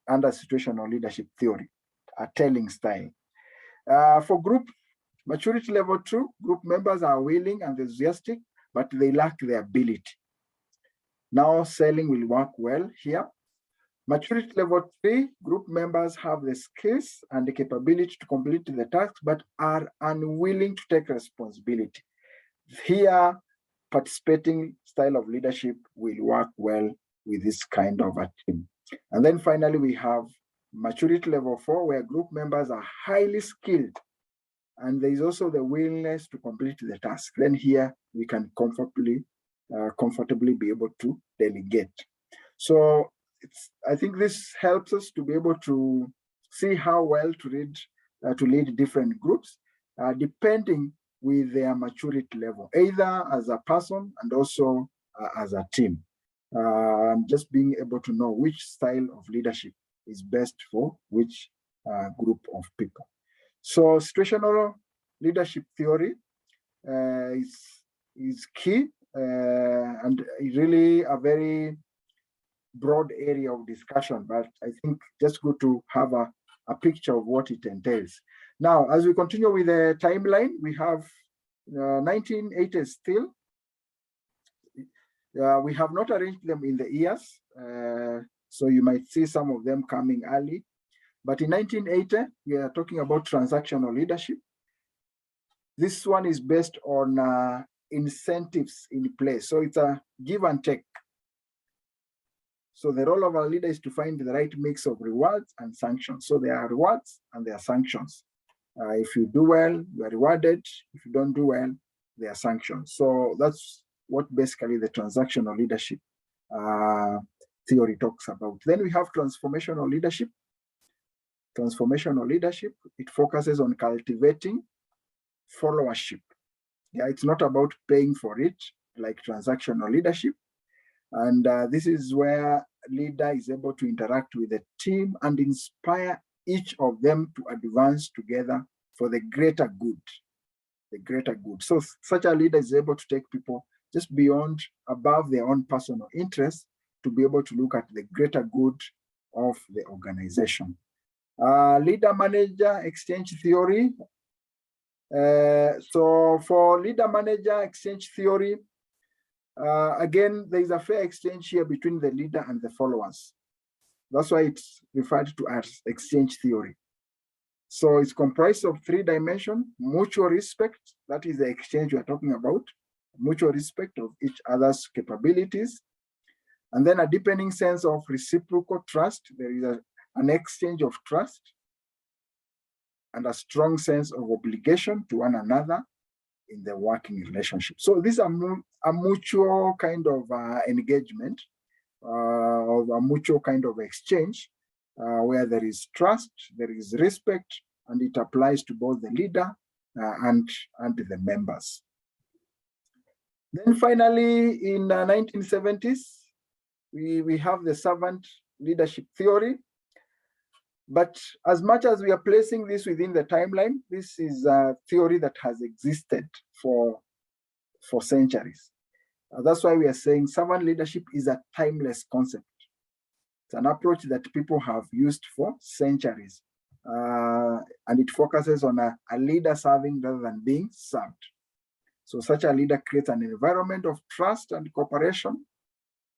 Speaker 1: under situational leadership theory, a telling style. For group maturity level 2, group members are willing and enthusiastic, but they lack the ability. Now selling will work well here. Maturity level 3, group members have the skills and the capability to complete the task, but are unwilling to take responsibility. Here, participating style of leadership will work well with this kind of a team. And then finally, we have maturity level 4, where group members are highly skilled, and there is also the willingness to complete the task. Then here, we can comfortably be able to delegate. So I think this helps us to be able to see how well to lead different groups, depending with their maturity level, either as a person and also as a team. And just being able to know which style of leadership is best for which group of people. So situational leadership theory is key and really a very broad area of discussion, but I think just good to have a picture of what it entails. Now, as we continue with the timeline, we have 1980s still. We have not arranged them in the years, so you might see some of them coming early. But in 1980, we are talking about transactional leadership. This one is based on incentives in place. So it's a give and take. So the role of our leader is to find the right mix of rewards and sanctions. So there are rewards and there are sanctions. If you do well, you are rewarded. If you don't do well, there are sanctions. So that's what basically the transactional leadership theory talks about. Then we have transformational leadership. Transformational leadership, it focuses on cultivating followership. Yeah, it's not about paying for it like transactional leadership. And this is where leader is able to interact with the team and inspire each of them to advance together for the greater good. The greater good. So such a leader is able to take people just beyond, above their own personal interests, to be able to look at the greater good of the organization. Leader-manager exchange theory. So for leader-manager exchange theory, again, there is a fair exchange here between the leader and the followers. That's why it's referred to as exchange theory. So it's comprised of 3 dimensions: mutual respect, that is the exchange we are talking about, mutual respect of each other's capabilities, and then a deepening sense of reciprocal trust. There is an exchange of trust and a strong sense of obligation to one another in the working relationship. So these are a mutual kind of engagement, of a mutual kind of exchange, where there is trust, there is respect, and it applies to both the leader and the members. Then finally, in 1970s, we have the servant leadership theory. But as much as we are placing this within the timeline, this is a theory that has existed for centuries. That's why we are saying servant leadership is a timeless concept. It's an approach that people have used for centuries. And it focuses on a leader serving rather than being served. So such a leader creates an environment of trust and cooperation,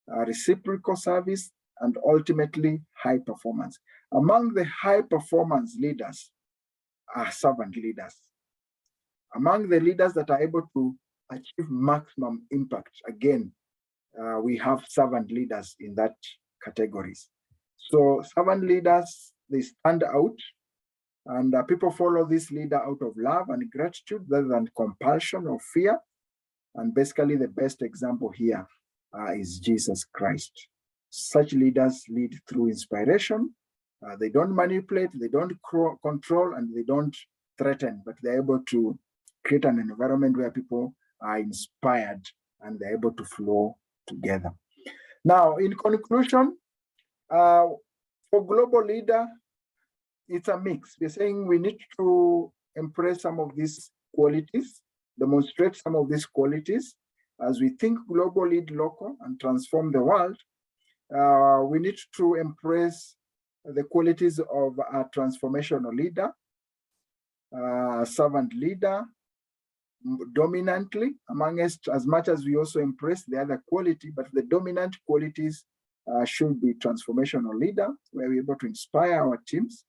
Speaker 1: reciprocal service, and ultimately high performance. Among the high performance leaders are servant leaders. Among the leaders that are able to achieve maximum impact, again, we have servant leaders in that categories. So servant leaders, they stand out, and people follow this leader out of love and gratitude rather than compulsion or fear. And basically the best example here is Jesus Christ. Such leaders lead through inspiration. They don't manipulate, they don't control, and they don't threaten, but they're able to create an environment where people are inspired and they're able to flow together. Now, in conclusion, for global leader, it's a mix. We're saying we need to embrace some of these qualities, demonstrate some of these qualities. As we think global, lead local, and transform the world, we need to embrace the qualities of a transformational leader, servant leader, dominantly among us, as much as we also embrace the other quality, but the dominant qualities should be transformational leader, where we're able to inspire our teams,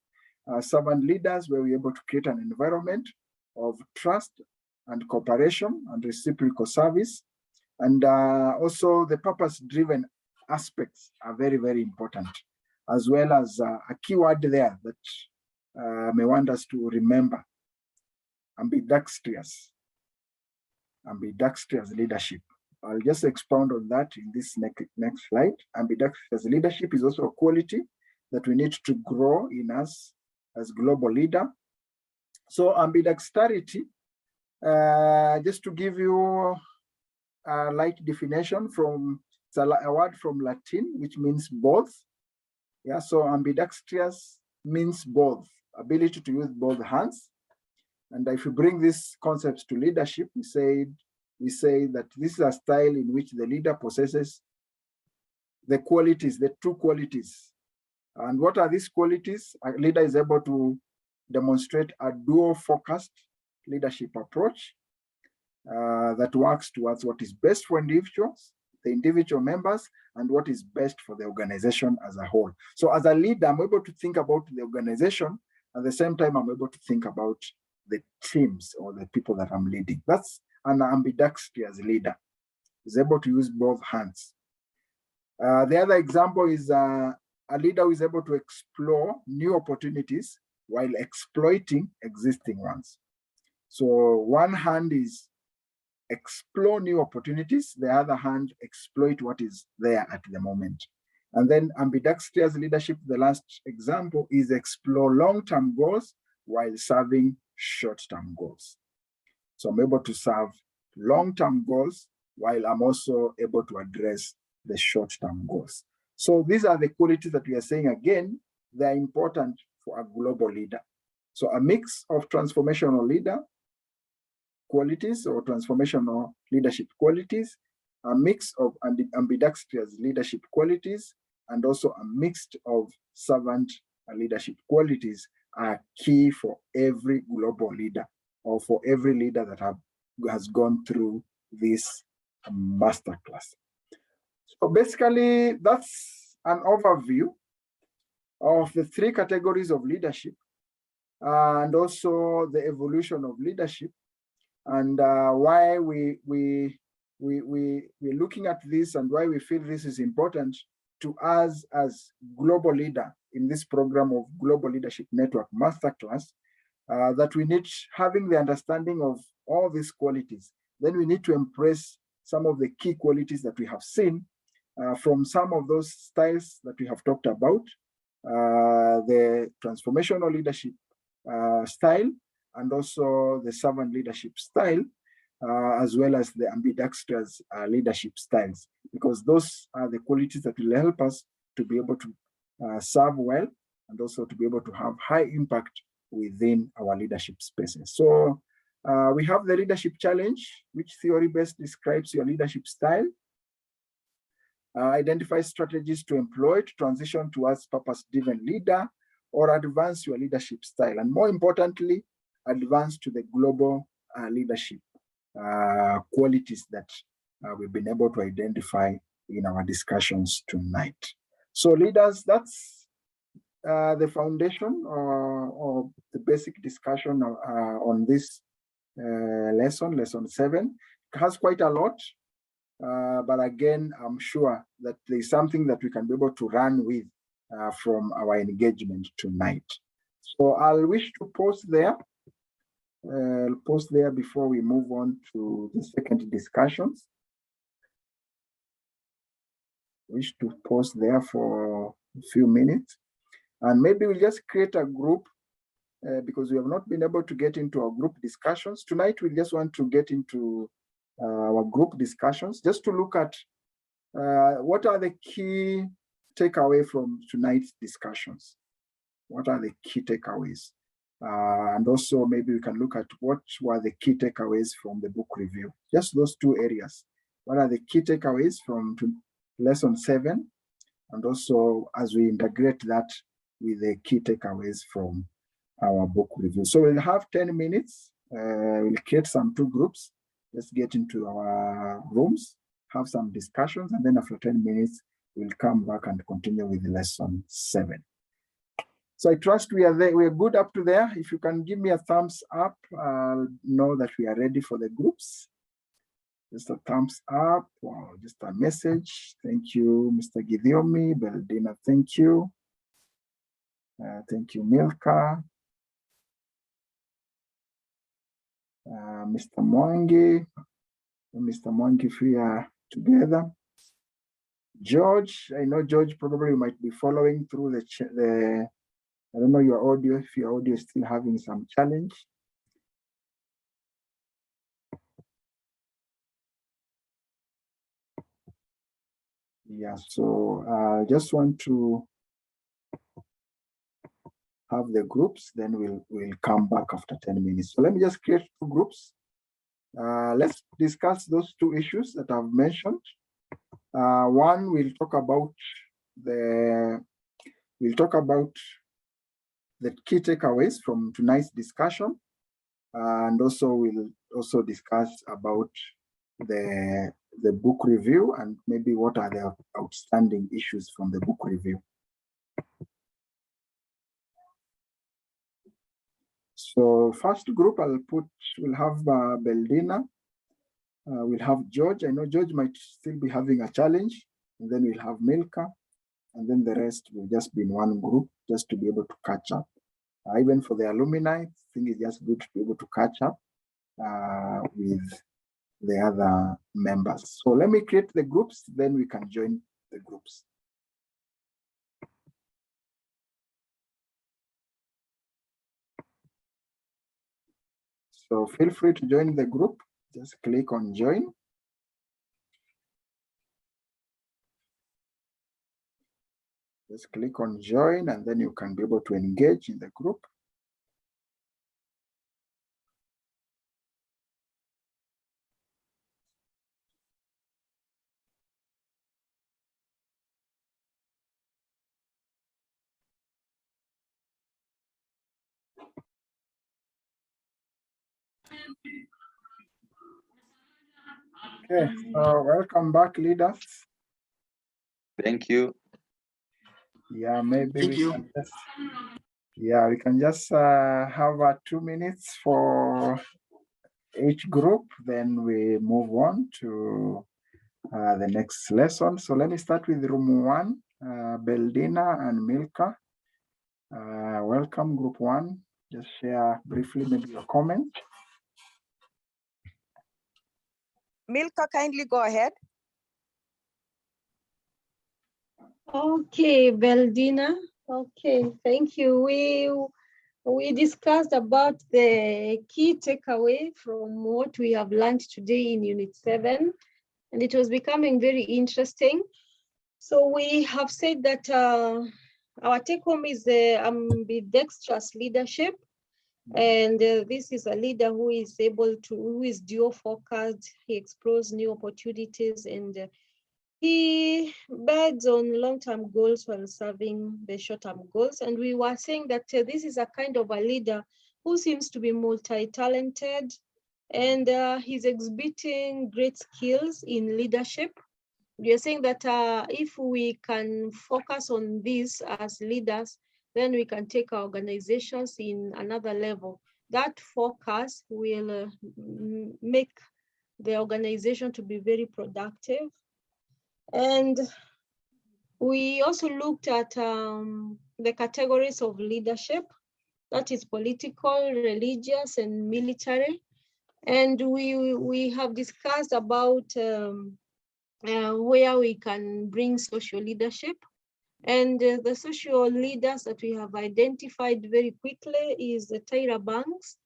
Speaker 1: servant leaders, where we're able to create an environment of trust and cooperation and reciprocal service. And also the purpose-driven aspects are very, very important, as well as a keyword there that may want us to remember: ambidextrous leadership. I'll just expound on that in this next slide. Ambidextrous leadership is also a quality that we need to grow in us as global leader. So ambidexterity, just to give you a light definition from, it's a word from Latin, which means both. Yeah, so ambidextrous means both, ability to use both hands. And if you bring these concepts to leadership, we say that this is a style in which the leader possesses the qualities, the true qualities. And what are these qualities? A leader is able to demonstrate a dual-focused leadership approach that works towards what is best for individuals, the individual members, and what is best for the organization as a whole. So as a leader, I'm able to think about the organization. At the same time, I'm able to think about the teams or the people that I'm leading. That's an ambidextrous leader. He's able to use both hands. The other example is a leader who is able to explore new opportunities while exploiting existing ones. So one hand is explore new opportunities, the other hand exploit what is there at the moment. And then ambidextrous leadership, the last example, is explore long-term goals while serving short-term goals. So I'm able to serve long-term goals while I'm also able to address the short-term goals. So these are the qualities that we are saying, again, they're important for a global leader. So a mix of transformational leader qualities or transformational leadership qualities a mix of ambidextrous leadership qualities and also a mix of servant leadership qualities are key for every global leader or for every leader that has gone through this masterclass. So basically, that's an overview of the three categories of leadership and also the evolution of leadership and why we're looking at this and why we feel this is important to us as global leader in this program of Global Leadership Network Masterclass, that we need, having the understanding of all these qualities, then we need to embrace some of the key qualities that we have seen from some of those styles that we have talked about, the transformational leadership style, and also the servant leadership style, as well as the ambidextrous leadership styles, because those are the qualities that will help us to be able to serve well and also to be able to have high impact within our leadership spaces. So we have the leadership challenge, which theory best describes your leadership style. Identify strategies to employ to transition towards purpose-driven leader or advance your leadership style. And more importantly, advance to the global leadership qualities that we've been able to identify in our discussions tonight. So leaders, that's the foundation or the basic discussion on this lesson 7. It has quite a lot. But again, I'm sure that there's something that we can be able to run with from our engagement tonight. So I'll wish to pause there. Pause there before we move on to the second discussions. Wish to pause there for a few minutes. And maybe we'll just create a group because we have not been able to get into our group discussions. Tonight, we just want to get into our group discussions, just to look at what are the key takeaways from tonight's discussions. What are the key takeaways? And also maybe we can look at what were the key takeaways from the book review. Just those two areas. What are the key takeaways from lesson 7? And also as we integrate that with the key takeaways from our book review. So we'll have 10 minutes. We'll create some 2 groups. Let's get into our rooms, have some discussions, and then after 10 minutes, we'll come back and continue with lesson 7. So I trust we are there. We are good up to there. If you can give me a thumbs up, I'll know that we are ready for the groups. Just a thumbs up. Wow, just a message. Thank you, Mr. Gidiomi, Beldina, thank you. Thank you, Milka. Mr. Mwangi, if we are together. George, I know George probably might be following through the I don't know your audio, if your audio is still having some challenge. Yeah, so just want to have the groups, then we'll come back after 10 minutes. So let me just create 2 groups. Let's discuss those 2 issues that I've mentioned. One, we'll talk about the key takeaways from tonight's discussion, and also we'll also discuss about the book review and maybe what are the outstanding issues from the book review. So first group we'll have Beldina, we'll have George. I know George might still be having a challenge, and then we'll have Milka, and then the rest will just be in one group just to be able to catch up. Even for the alumni, I think it's just good to be able to catch up with the other members. So let me create the groups, then we can join the groups. So feel free to join the group. Just click on join. Just click on join, and then you can be able to engage in the group. Okay, so welcome back, leaders.
Speaker 5: Thank you.
Speaker 1: Yeah, maybe
Speaker 6: Thank
Speaker 1: we
Speaker 6: you.
Speaker 1: can just, yeah, we can just have 2 minutes for each group, then we move on to the next lesson. So let me start with room 1, Beldina and Milka. Welcome, group 1. Just share briefly maybe your comment.
Speaker 2: Milka, kindly go ahead.
Speaker 3: Okay, Beldina. Okay, thank you. We discussed about the key takeaway from what we have learned today in Unit 7, and it was becoming very interesting. So we have said that our take home is ambidextrous leadership. And this is a leader who is who is dual focused, he explores new opportunities, and he bets on long-term goals while serving the short-term goals. And we were saying that this is a kind of a leader who seems to be multi-talented, and he's exhibiting great skills in leadership. We are saying that if we can focus on this as leaders, then we can take our organizations in another level. That focus will make the organization to be very productive. And we also looked at the categories of leadership, that is political, religious, and military. And we have discussed about where we can bring social leadership. And the social leaders that we have identified very quickly is the Tyra Banks,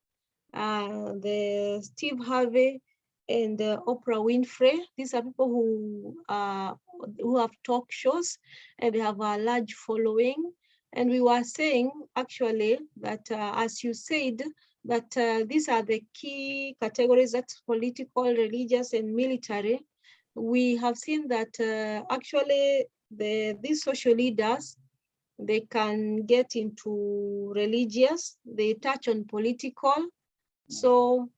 Speaker 3: the Steve Harvey, and Oprah Winfrey. These are people who have talk shows and they have a large following. And we were saying actually that, as you said, that these are the key categories, that's political, religious, and military. We have seen that actually these social leaders, they can get into religious, they touch on political. So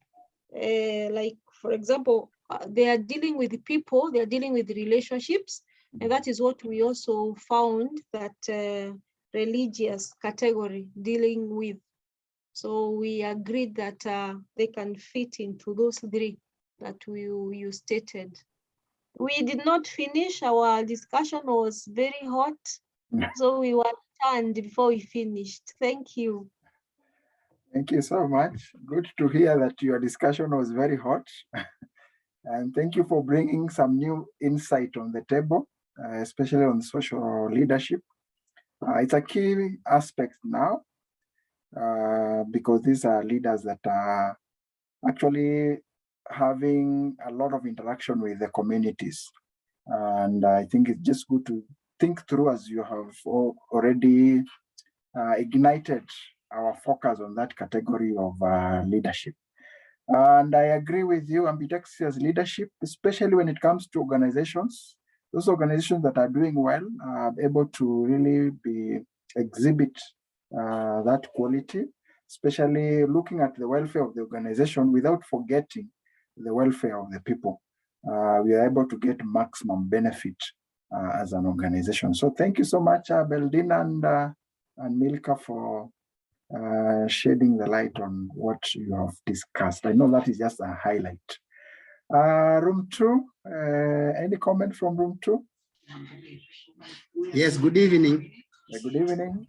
Speaker 3: like, for example, they are dealing with people, they are dealing with relationships. And that is what we also found that religious category dealing with. So we agreed that they can fit into those 3 that you stated. We did not finish, our discussion was very hot. So we were turned before we finished. Thank you.
Speaker 1: Thank you so much. Good to hear that your discussion was very hot. And thank you for bringing some new insight on the table, especially on social leadership. It's a key aspect now because these are leaders that are actually having a lot of interaction with the communities. And I think it's just good to think through, as you have already ignited our focus on that category of leadership. And I agree with you, ambidextrous leadership, especially when it comes to organizations. Those organizations that are doing well are able to really exhibit that quality, especially looking at the welfare of the organization without forgetting the welfare of the people. We are able to get maximum benefit as an organization. So thank you so much, Beldina and Milka, for shedding the light on what you have discussed. I know that is just a highlight. Room 2, any comment from room 2?
Speaker 6: Yes, good evening.
Speaker 1: Good evening.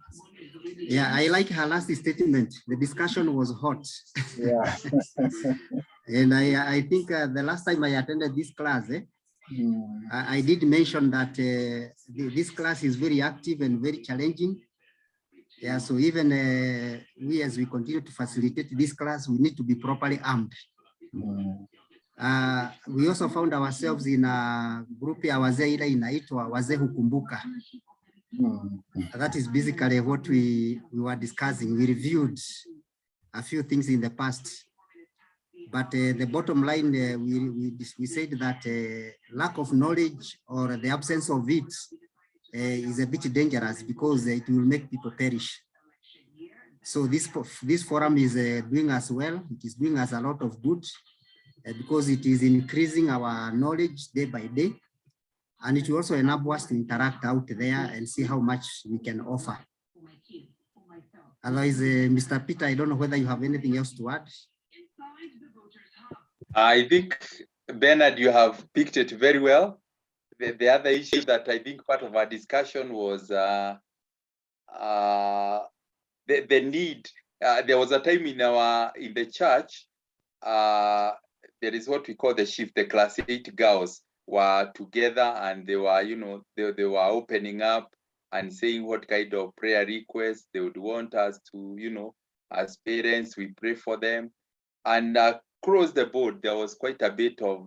Speaker 6: Yeah, I like her last statement. The discussion was hot.
Speaker 1: Yeah.
Speaker 6: And I think the last time I attended this class, I did mention that this class is very active and very challenging. Yeah, so even we, as we continue to facilitate this class, we need to be properly armed. We also found ourselves in a group ya wazee ile inaitwa wazee hukumbuka. That is basically what we were discussing. We reviewed a few things in the past, but the bottom line, we said that lack of knowledge or the absence of it is a bit dangerous because it will make people perish. So this forum is doing us well. It is doing us a lot of good. because it is increasing our knowledge day by day. And it will also enable us to interact out there and see how much we can offer. Otherwise, Mr. Peter, I don't know whether you have anything else to add.
Speaker 5: I think, Bernard, you have picked it very well. The other issue that I think part of our discussion was the need. There was a time in the church, there is what we call the shift. The class 8 girls were together and they were, they were opening up and saying what kind of prayer requests they would want us to, as parents, we pray for them. And across the board, there was quite a bit of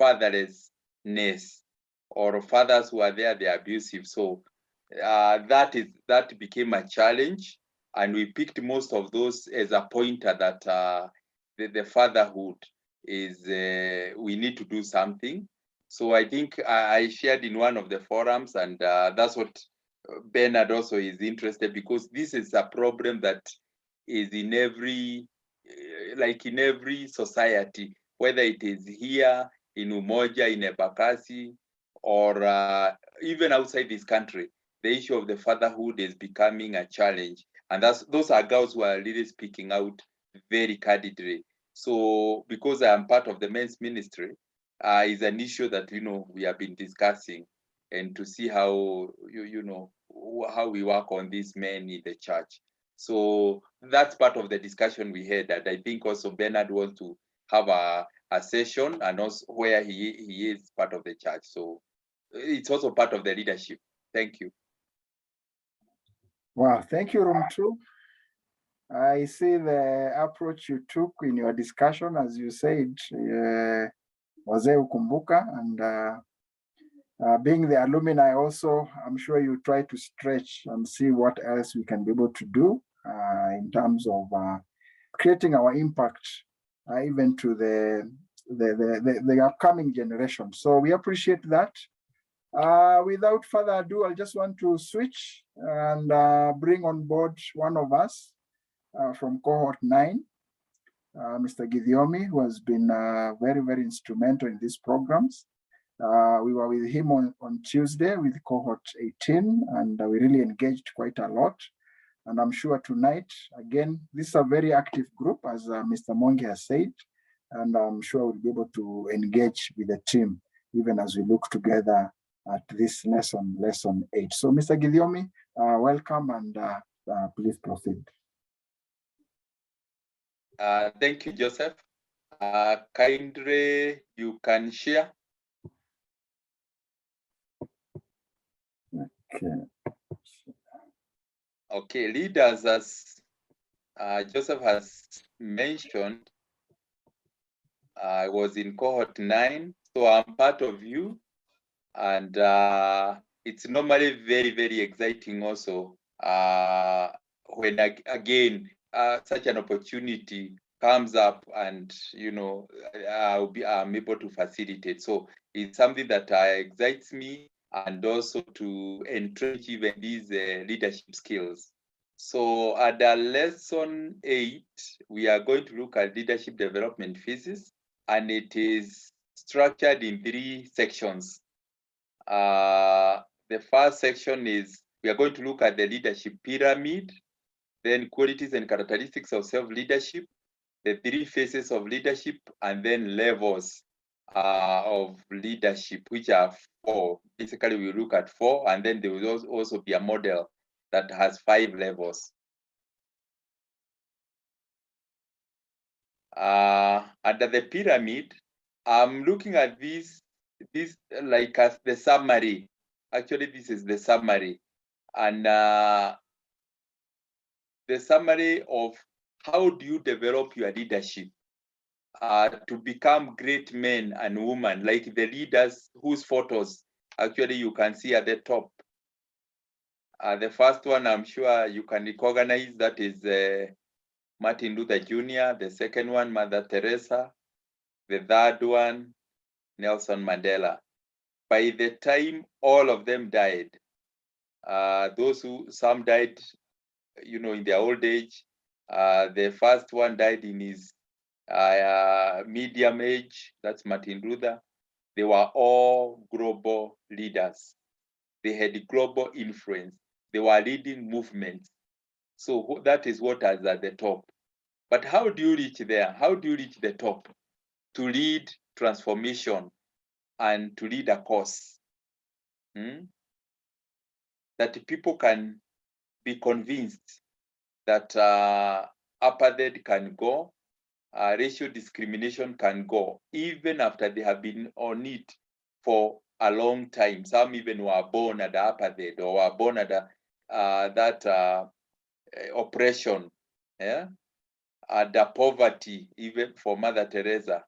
Speaker 5: fatherlessness, or fathers who are there, they're abusive. So that became a challenge. And we picked most of those as a pointer that the fatherhood is, we need to do something. So I think I shared in one of the forums, and that's what Bernard also is interested, because this is a problem that is in every, like in every society, whether it is here in Umoja, in Embakasi, or even outside this country. The issue of the fatherhood is becoming a challenge. And those are girls who are really speaking out very candidly. So because I am part of the men's ministry, is an issue that, we have been discussing, and to see how, how we work on these men in the church. So that's part of the discussion we had. And I think also Bernard wants to have a session, and also where he is part of the church. So it's also part of the leadership. Thank you.
Speaker 1: Wow, thank you, Room 2. I see the approach you took in your discussion, as you said, Wazee Ukumbuka, and being the alumni also, I'm sure you try to stretch and see what else we can be able to do in terms of creating our impact, even to the upcoming generation. So we appreciate that. Without further ado, I just want to switch and bring on board one of us from Cohort 9, Mr. Githiomi, who has been very, very instrumental in these programs. We were with him on Tuesday with Cohort 18, and we really engaged quite a lot. And I'm sure tonight, again, this is a very active group, as Mr. Monge has said, and I'm sure we'll be able to engage with the team, even as we look together at this lesson 8. So Mr. Githiomi, welcome, and please proceed.
Speaker 5: Thank you, Joseph. Kindly, you can share. Okay, leaders, as Joseph has mentioned, I was in Cohort 9, so I'm part of you. And it's normally very, very exciting also when, again, such an opportunity comes up, and, I'm able to facilitate. So it's something that excites me, and also to entrench even these leadership skills. So at the lesson 8, we are going to look at leadership development phases, and it is structured in 3 sections. The first section is, we are going to look at the leadership pyramid, then qualities and characteristics of self-leadership, the 3 phases of leadership, and then levels of leadership, which are 4. Basically, we look at 4, and then there will also be a model that has 5 levels. Under the pyramid, I'm looking at this like as the summary. Actually, this is the summary, and the summary of how do you develop your leadership to become great men and women, like the leaders whose photos actually you can see at the top. The first one, I'm sure you can recognize, that is Martin Luther Jr. The second one, Mother Teresa. The third one, Nelson Mandela. By the time all of them died, some died, in their old age. The first one died in his medium age, that's Martin Luther. They were all global leaders. They had global influence. They were leading movements. So that is what is at the top. But how do you reach there? How do you reach the top? To lead transformation and to lead a cause. That people can be convinced that apartheid can go, racial discrimination can go, even after they have been on it for a long time. Some even were born at the apartheid or were born at that oppression, the poverty, even for Mother Teresa.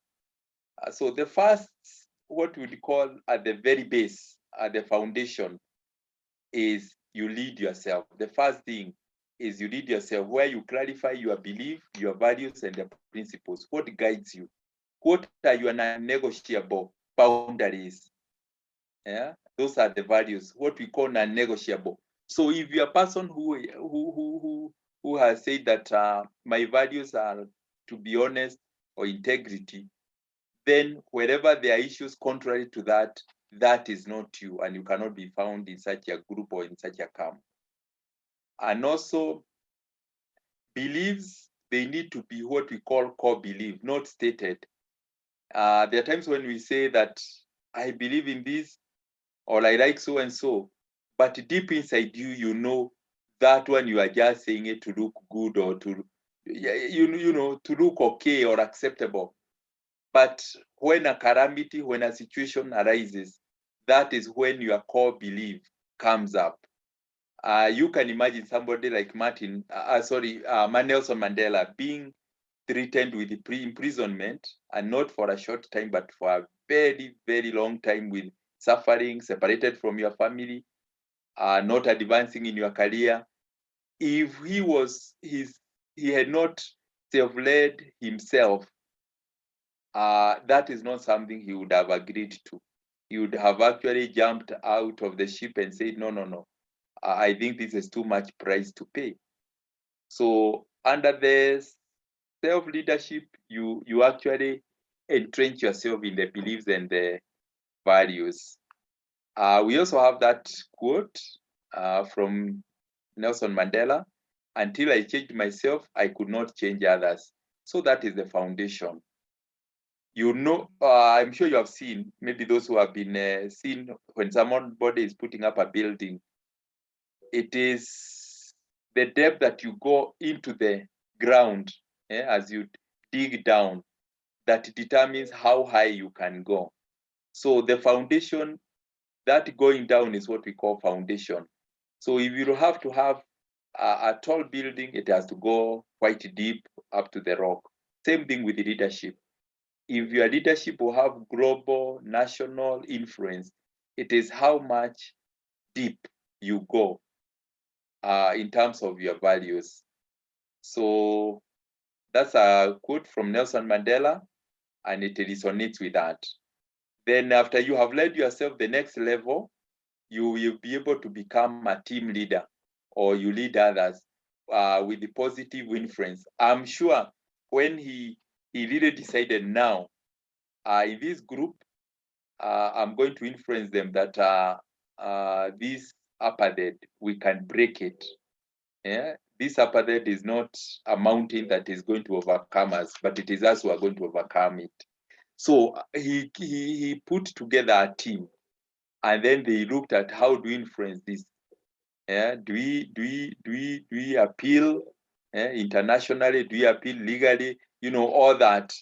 Speaker 5: So the first, what we would call at the very base, at the foundation, is you lead yourself. The first thing is you lead yourself, where you clarify your belief, your values, and the principles. What guides you? What are your non-negotiable boundaries? Yeah, those are the values. What we call non-negotiable. So if you're a person who has said that my values are to be honest or integrity, then wherever there are issues contrary to that, that is not you, and you cannot be found in such a group or in such a camp. And also, beliefs, they need to be what we call core belief, not stated. There are times when we say that I believe in this, or I like so and so, but deep inside you, you know that one you are just saying it to look good or to, you know, to look okay or acceptable. But when a calamity, when a situation arises, that is when your core belief comes up. You can imagine somebody like Nelson Mandela being threatened with imprisonment, and not for a short time, but for a very, very long time, with suffering, separated from your family, not advancing in your career. If he had not self-led himself, that is not something he would have agreed to. He would have actually jumped out of the ship and said, no, I think this is too much price to pay. So under the self-leadership, you actually entrench yourself in the beliefs and the values. We also have that quote from Nelson Mandela: until I changed myself, I could not change others. So that is the foundation. You know, I'm sure you have seen, maybe those who have been seen, when somebody is putting up a building, it is the depth that you go into the ground as you dig down that determines how high you can go. So the foundation, that going down, is what we call foundation. So if you have to have a tall building, it has to go quite deep up to the rock. Same thing with leadership. If your leadership will have global, national influence, it is how much deep you go in terms of your values. So that's a quote from Nelson Mandela, and it resonates with that. Then after you have led yourself the next level, you will be able to become a team leader, or you lead others with the positive influence. I'm sure when he really decided, now in this group, I'm going to influence them that this apartheid, we can break it. Yeah, this apartheid is not a mountain that is going to overcome us, but it is us who are going to overcome it. So he put together a team, and then they looked at how do we influence this. Yeah, do we appeal internationally? Do we appeal legally? You know, all that.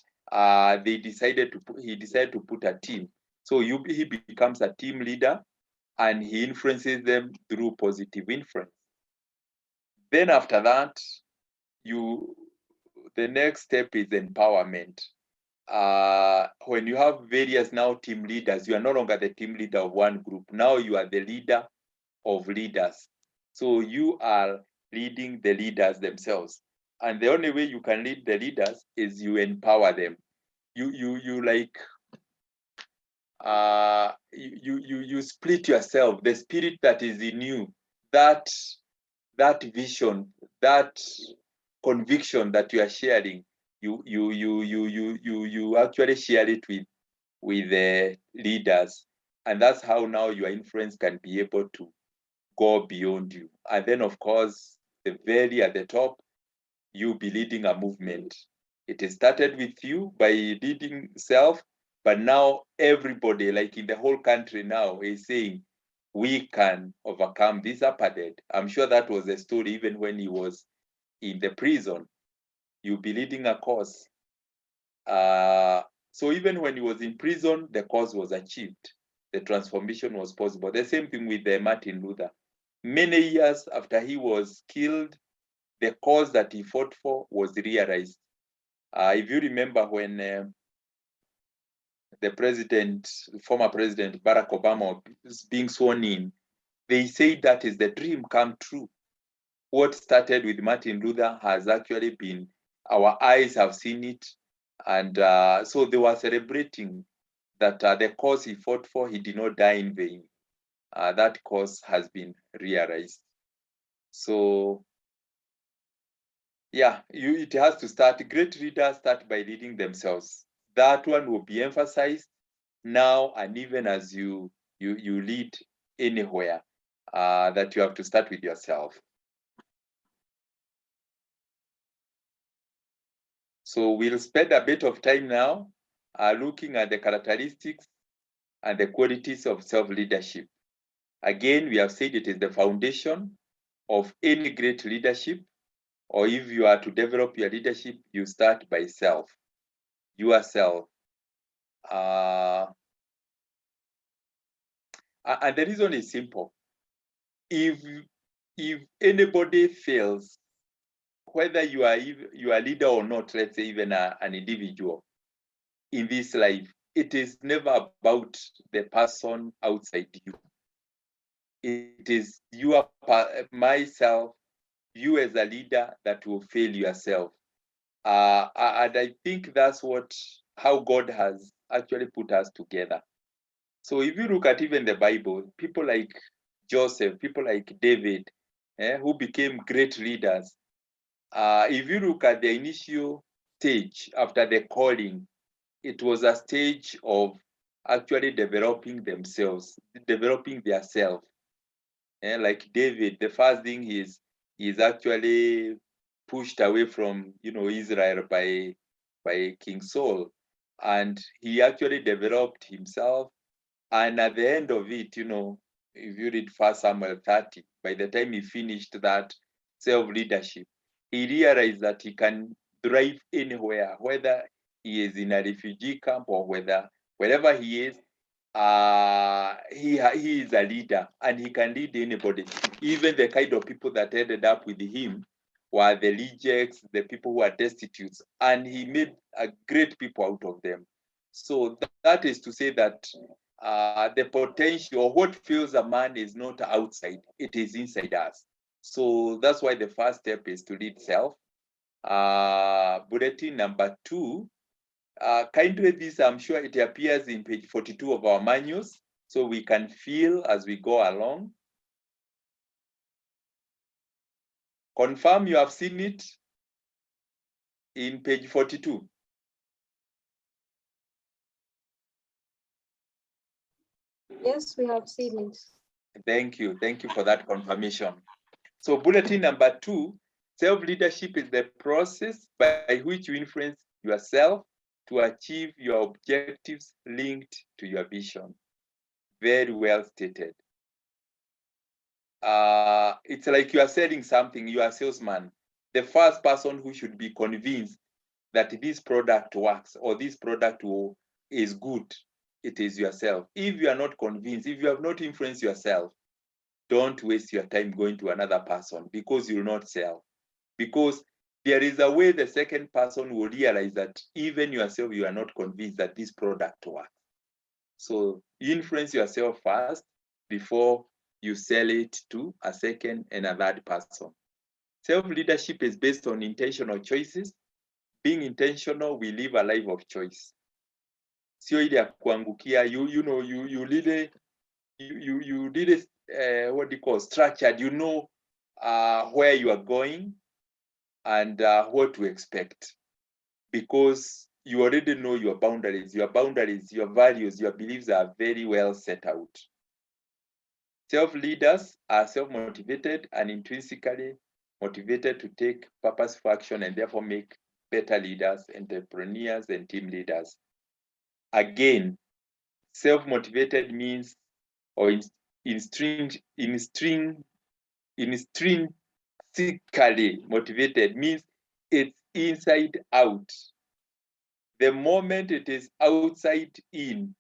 Speaker 5: He decided to put a team. So he becomes a team leader, and he influences them through positive influence. Then after that, the next step is empowerment. When you have various now team leaders, you are no longer the team leader of one group. Now you are the leader of leaders. So you are leading the leaders themselves. And the only way you can lead the leaders is you empower them. You split yourself, the spirit that is in you, that vision, that conviction that you are sharing, you actually share it with the leaders, and that's how now your influence can be able to go beyond you. And then, of course, the very at the top, you be leading a movement. It started with you by leading self, but now everybody, like in the whole country now, is saying we can overcome this apartheid. I'm sure that was the story even when he was in the prison. You be leading a cause. So even when he was in prison, the cause was achieved. The transformation was possible. The same thing with Martin Luther. Many years after he was killed, the cause that he fought for was realized. If you remember when former president Barack Obama was being sworn in, they say that is the dream come true. What started with Martin Luther has actually been, our eyes have seen it. And so they were celebrating that the cause he fought for, he did not die in vain. That cause has been realized. So yeah, it has to start. Great leaders start by leading themselves. That one will be emphasized now, and even as you lead anywhere, that you have to start with yourself. So we'll spend a bit of time now looking at the characteristics and the qualities of self-leadership. Again, we have said it is the foundation of any great leadership, or if you are to develop your leadership, you start by self, yourself. And the reason is simple. If anybody fails, whether you are a leader or not, let's say even an individual in this life, it is never about the person outside you. It is myself, you as a leader, that will fail yourself. And I think that's how God has actually put us together. So if you look at even the Bible, people like Joseph, people like David, who became great leaders, if you look at the initial stage after the calling, it was a stage of actually developing themselves, developing their self. Like David, the first thing is actually pushed away from Israel by King Saul, and he actually developed himself. And at the end of it, if you read 1 Samuel 30, by the time he finished that self-leadership, he realized that he can thrive anywhere, whether he is in a refugee camp or wherever he is. He is a leader, and he can lead anybody. Even the kind of people that ended up with him were the rejects, the people who are destitute, and he made a great people out of them. So that is to say that the potential, or what fuels a man, is not outside, it is inside us. So that's why the first step is to lead self. Bulletin number 2, kindly this, I'm sure it appears in page 42 of our manuals, so we can feel as we go along. Confirm you have seen it in page 42.
Speaker 3: Yes, we have seen it.
Speaker 5: Thank you for that confirmation. So bulletin number 2, self-leadership is the process by which you influence yourself to achieve your objectives linked to your vision. Very well stated. It's like you are selling something, you are a salesman. The first person who should be convinced that this product works or this product is good, it is yourself. If you are not convinced, if you have not influenced yourself, don't waste your time going to another person, because you will not sell. Because there is a way the second person will realize that even yourself, you are not convinced that this product works. So influence yourself first before you sell it to a second and a third person. Self-leadership is based on intentional choices. Being intentional, we live a life of choice. Sio ile ya kuangukia, you really what do you call, structured, where you are going and what to expect. because you already know your boundaries, your values, your beliefs are very well set out. Self-leaders are self-motivated and intrinsically motivated to take purposeful action and therefore make better leaders, entrepreneurs, and team leaders. Again, self-motivated means, or intrinsically motivated means it's inside out. The moment it is outside in,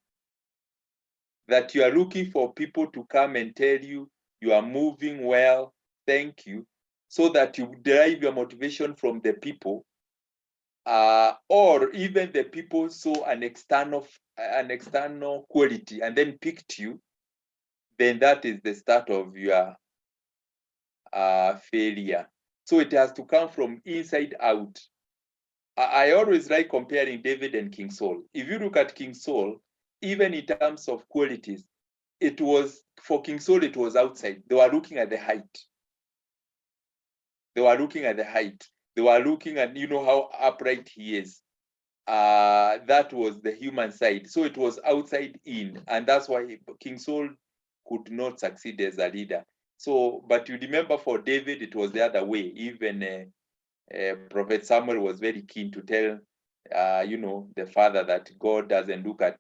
Speaker 5: that you are looking for people to come and tell you you are moving well, thank you, so that you derive your motivation from the people, or even the people saw an external quality and then picked you, then that is the start of your failure. So it has to come from inside out. I always like comparing David and King Saul. If you look at King Saul, even in terms of qualities, it was, for King Saul, it was outside. They were looking at the height. They were looking at the height. They were looking at, you know, how upright he is. That was the human side. So it was outside in. And that's why King Saul could not succeed as a leader. So, but you remember for David, it was the other way. Even Prophet Samuel was very keen to tell, you know, the father that God doesn't look at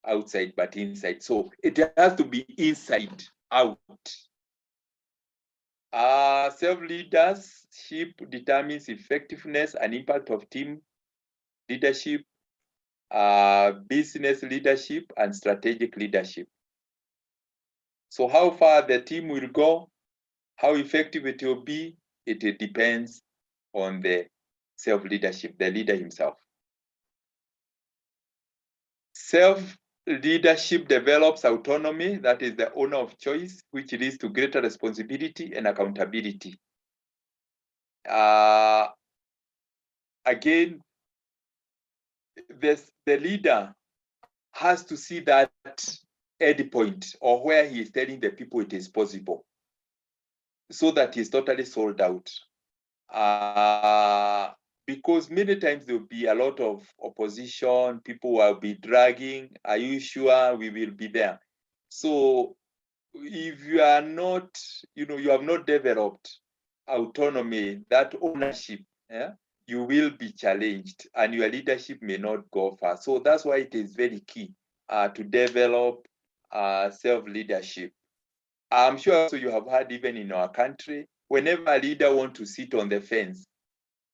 Speaker 5: outside, but inside. So it has to be inside out. Self-leadership determines effectiveness and impact of team leadership, business leadership, and strategic leadership. So how far the team will go, how effective it will be, it depends on the self-leadership, the leader himself. Self-leadership develops autonomy, that is the owner of choice, which leads to greater responsibility and accountability. Again, the leader has to see that end point, or where he is telling the people it is possible, so that he's totally sold out. Because many times there will be a lot of opposition, people will be dragging, are you sure we will be there? So if you are not, you know, you have not developed autonomy, that ownership, yeah, you will be challenged and your leadership may not go far. So that's why it is very key to develop self-leadership. I'm sure also you have heard, even in our country, whenever a leader wants to sit on the fence,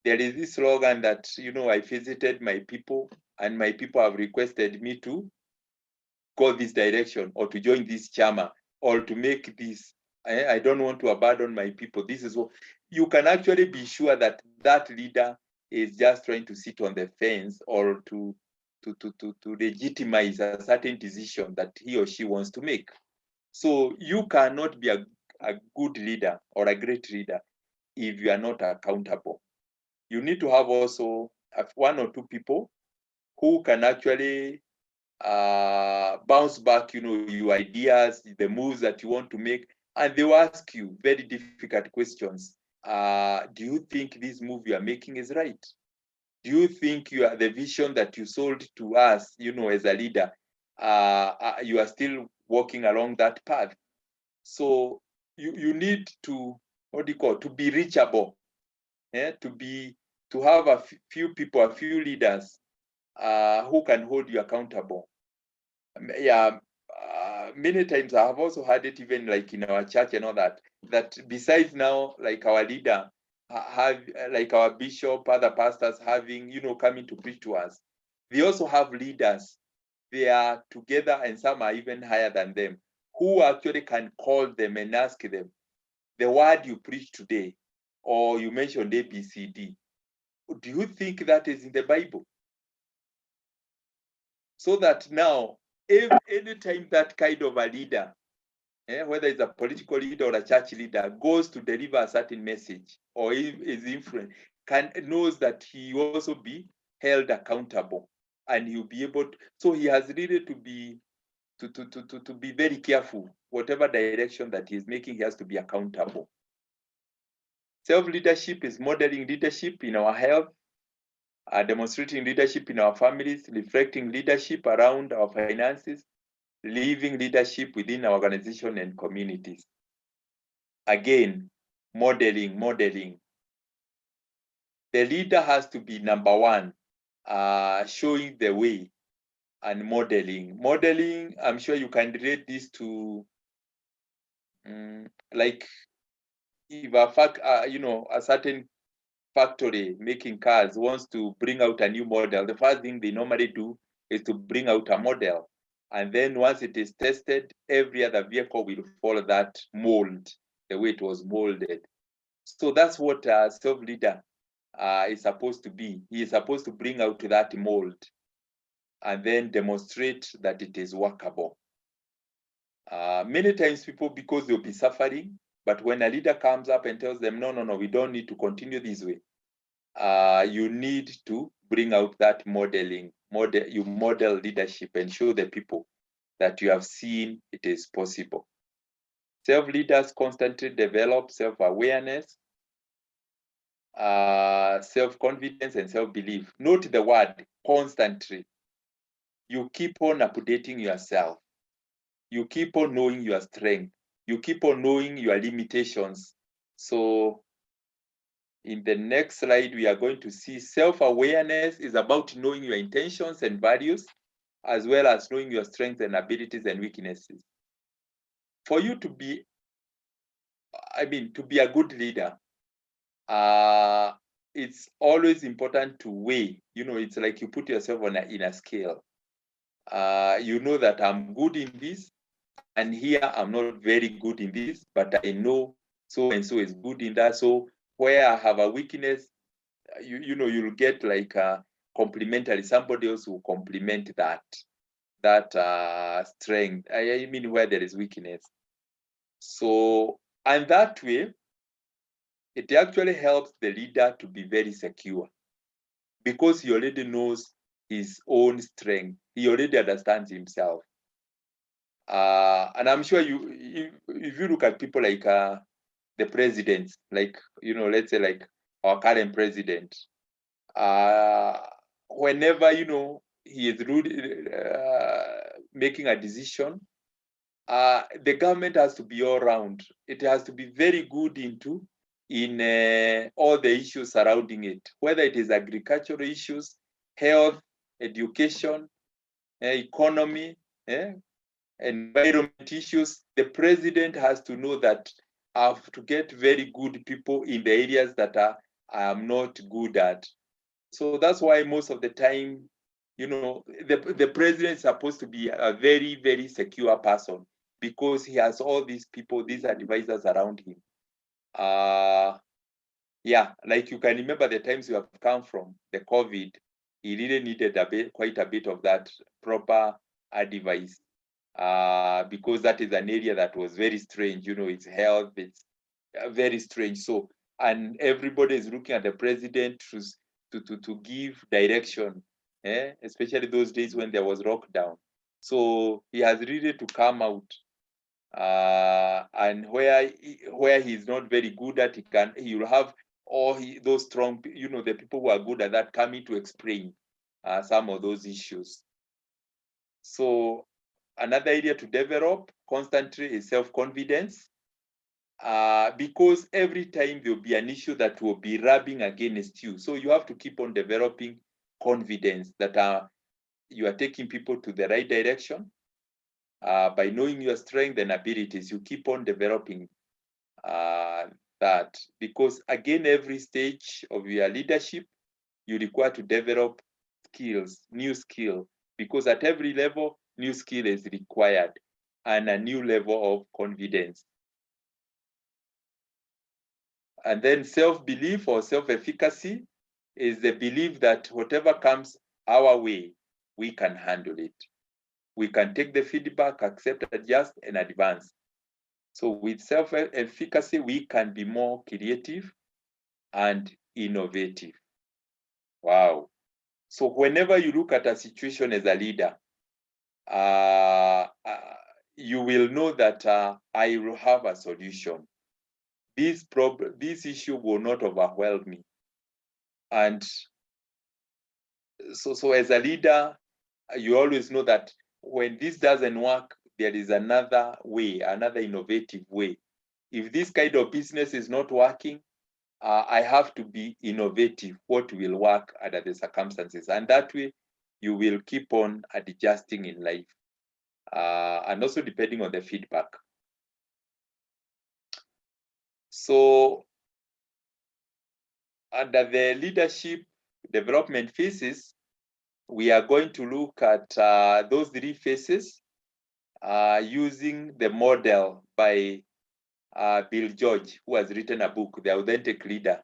Speaker 5: there is this slogan that, you know, I visited my people and my people have requested me to go this direction or to join this chama or to make this. I don't want to abandon my people. This is what you can actually be sure that that leader is just trying to sit on the fence or to legitimize a certain decision that he or she wants to make. So you cannot be a good leader or a great leader if you are not accountable. You need to have also one or two people who can actually bounce back, you know, your ideas, the moves that you want to make, and they will ask you very difficult questions. Do you think this move you are making is right? Do you think the vision that you sold to us, you know, as a leader, you are still walking along that path? So you need to, what do you call, to be reachable, yeah? to have a few people, a few leaders who can hold you accountable. Yeah, many times I have also had it, even like in our church and all that, that besides now, like our leader, have like our bishop, other pastors having, you know, coming to preach to us, they also have leaders. They are together and some are even higher than them, who actually can call them and ask them, the word you preach today, or you mentioned ABCD, do you think that is in the Bible? So that now, if anytime that kind of a leader, whether it's a political leader or a church leader, goes to deliver a certain message or is influenced, knows that he will also be held accountable, and he'll be able to, so he has really to be very careful. Whatever direction that he's making, he has to be accountable. Self-leadership is modeling leadership in our health, demonstrating leadership in our families, reflecting leadership around our finances, living leadership within our organization and communities. Again, modeling. The leader has to be number one, showing the way and modeling. Modeling, I'm sure you can relate this to like if a certain factory making cars wants to bring out a new model, the first thing they normally do is to bring out a model. And then once it is tested, every other vehicle will follow that mold, the way it was molded. So that's what a self-leader is supposed to be. He is supposed to bring out that mold and then demonstrate that it is workable. Many times people, because they'll be suffering, but when a leader comes up and tells them, no, we don't need to continue this way. You need to bring out that modeling. You model leadership and show the people that you have seen it is possible. Self-leaders constantly develop self-awareness, self-confidence, and self-belief. Note the word constantly. You keep on updating yourself. You keep on knowing your strength. You keep on knowing your limitations. So in the next slide, we are going to see self-awareness is about knowing your intentions and values, as well as knowing your strengths and abilities and weaknesses. For you to be, to be a good leader, it's always important to weigh. It's like you put yourself in a scale. You know that I'm good in this, and here I'm not very good in this, but I know so and so is good in that. So where I have a weakness, you'll get like complementary. Somebody else will complement that strength. I mean, where there is weakness. So, and that way, it actually helps the leader to be very secure because he already knows his own strength. He already understands himself. And I'm sure if you look at people like the presidents, like, let's say like our current president, whenever, he is making a decision, the government has to be all round. It has to be very good in all the issues surrounding it, whether it is agricultural issues, health, education, economy, environment issues. The president has to know that I have to get very good people in the areas that I am not good at. So that's why most of the time, the president is supposed to be a very, very secure person because he has all these people, these advisors around him. Like you can remember the times you have come from, the COVID, he really needed quite a bit of that proper advice because that is an area that was very strange. It's health, it's very strange. So, and everybody is looking at the president to give direction, especially those days when there was lockdown. So he has really to come out, and where he's not very good at, he will have all those strong, the people who are good at that coming to explain some of those issues. So another area to develop constantly is self-confidence. Because every time there'll be an issue that will be rubbing against you. So you have to keep on developing confidence that you are taking people to the right direction. By knowing your strengths and abilities, you keep on developing that. Because again, every stage of your leadership, you require to develop skills, new skill, because at every level, new skill is required and a new level of confidence. And then self-belief or self-efficacy is the belief that whatever comes our way, we can handle it. We can take the feedback, accept, adjust, and advance. So with self-efficacy, we can be more creative and innovative. Wow. So whenever you look at a situation as a leader, you will know that I will have a solution. This issue will not overwhelm me. And So as a leader, you always know that when this doesn't work, there is another way, another innovative way. If this kind of business is not working, I have to be innovative. What will work under the circumstances? And that way, you will keep on adjusting in life. And also depending on the feedback. So under the leadership development phases, we are going to look at those 3 phases using the model by Bill George, who has written a book, The Authentic Leader,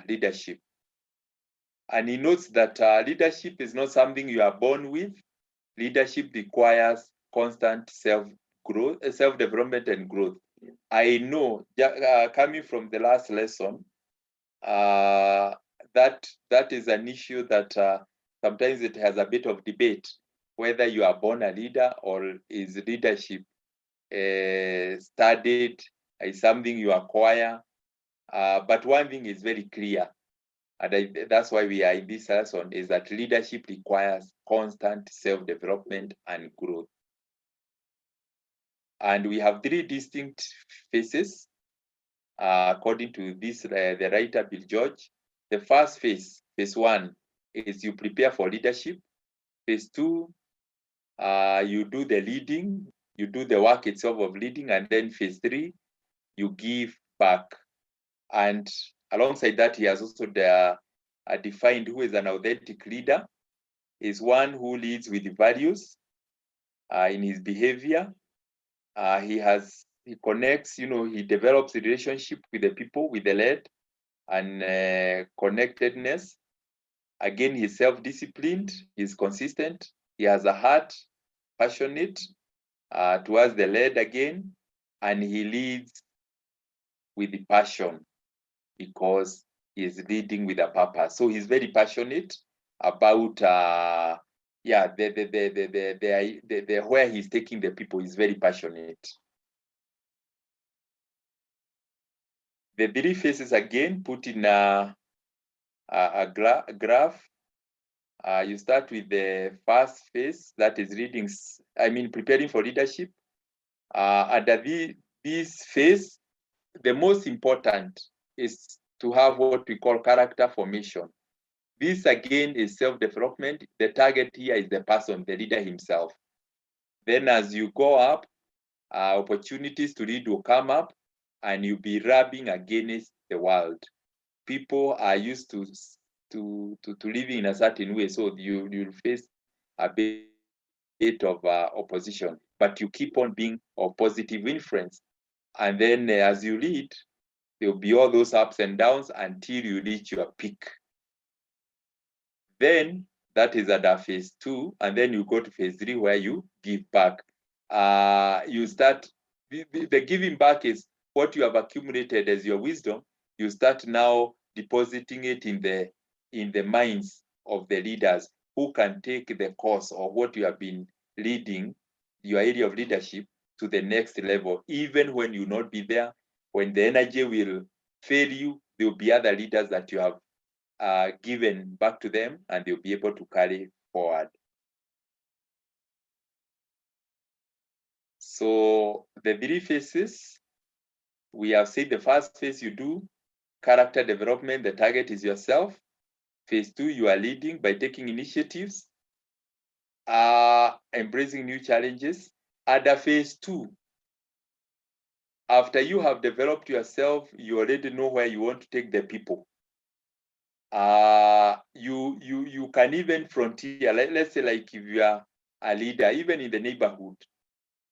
Speaker 5: leadership. And he notes that leadership is not something you are born with. Leadership requires constant self-development and growth. I know, coming from the last lesson, that is an issue that sometimes it has a bit of debate, whether you are born a leader or is leadership studied, is something you acquire. But one thing is very clear, and that's why we are in this lesson, is that leadership requires constant self-development and growth. And we have 3 distinct phases, according to this, the writer Bill George. The first phase, phase 1, is you prepare for leadership. Phase 2, you do the leading, you do the work itself of leading, and then phase 3, you give back. And alongside that, he has also defined who is an authentic leader, is one who leads with values in his behavior. He connects, he develops a relationship with the people, with the led, and connectedness. Again, he's self-disciplined, he's consistent, he has a heart, passionate towards the led again, and he leads with the passion because he is leading with a purpose. So he's very passionate about where he's taking the people. He's very passionate. The 3 phases again put in a graph. You start with the first phase, that is preparing for leadership. Under this phase, the most important is to have what we call character formation. This again is self-development. The target here is the person, the leader himself. Then as you go up, opportunities to lead will come up, and you'll be rubbing against the world. People are used to living in a certain way, so you'll face a bit of opposition, but you keep on being of positive influence. And then as you lead, there'll be all those ups and downs until you reach your peak. Then that is under phase 2, and then you go to phase 3 where you give back. You start, the giving back is what you have accumulated as your wisdom. You start now depositing it in the minds of the leaders who can take the course of what you have been leading, your area of leadership, to the next level. Even when you not be there, when the energy will fail you, there will be other leaders that you have given back to them, and they'll be able to carry forward. So the 3 phases, we have said the first phase you do character development, the target is yourself. Phase 2, you are leading by taking initiatives, embracing new challenges. Under phase 2, after you have developed yourself, you already know where you want to take the people. You can even frontier, let's say, like if you are a leader, even in the neighborhood,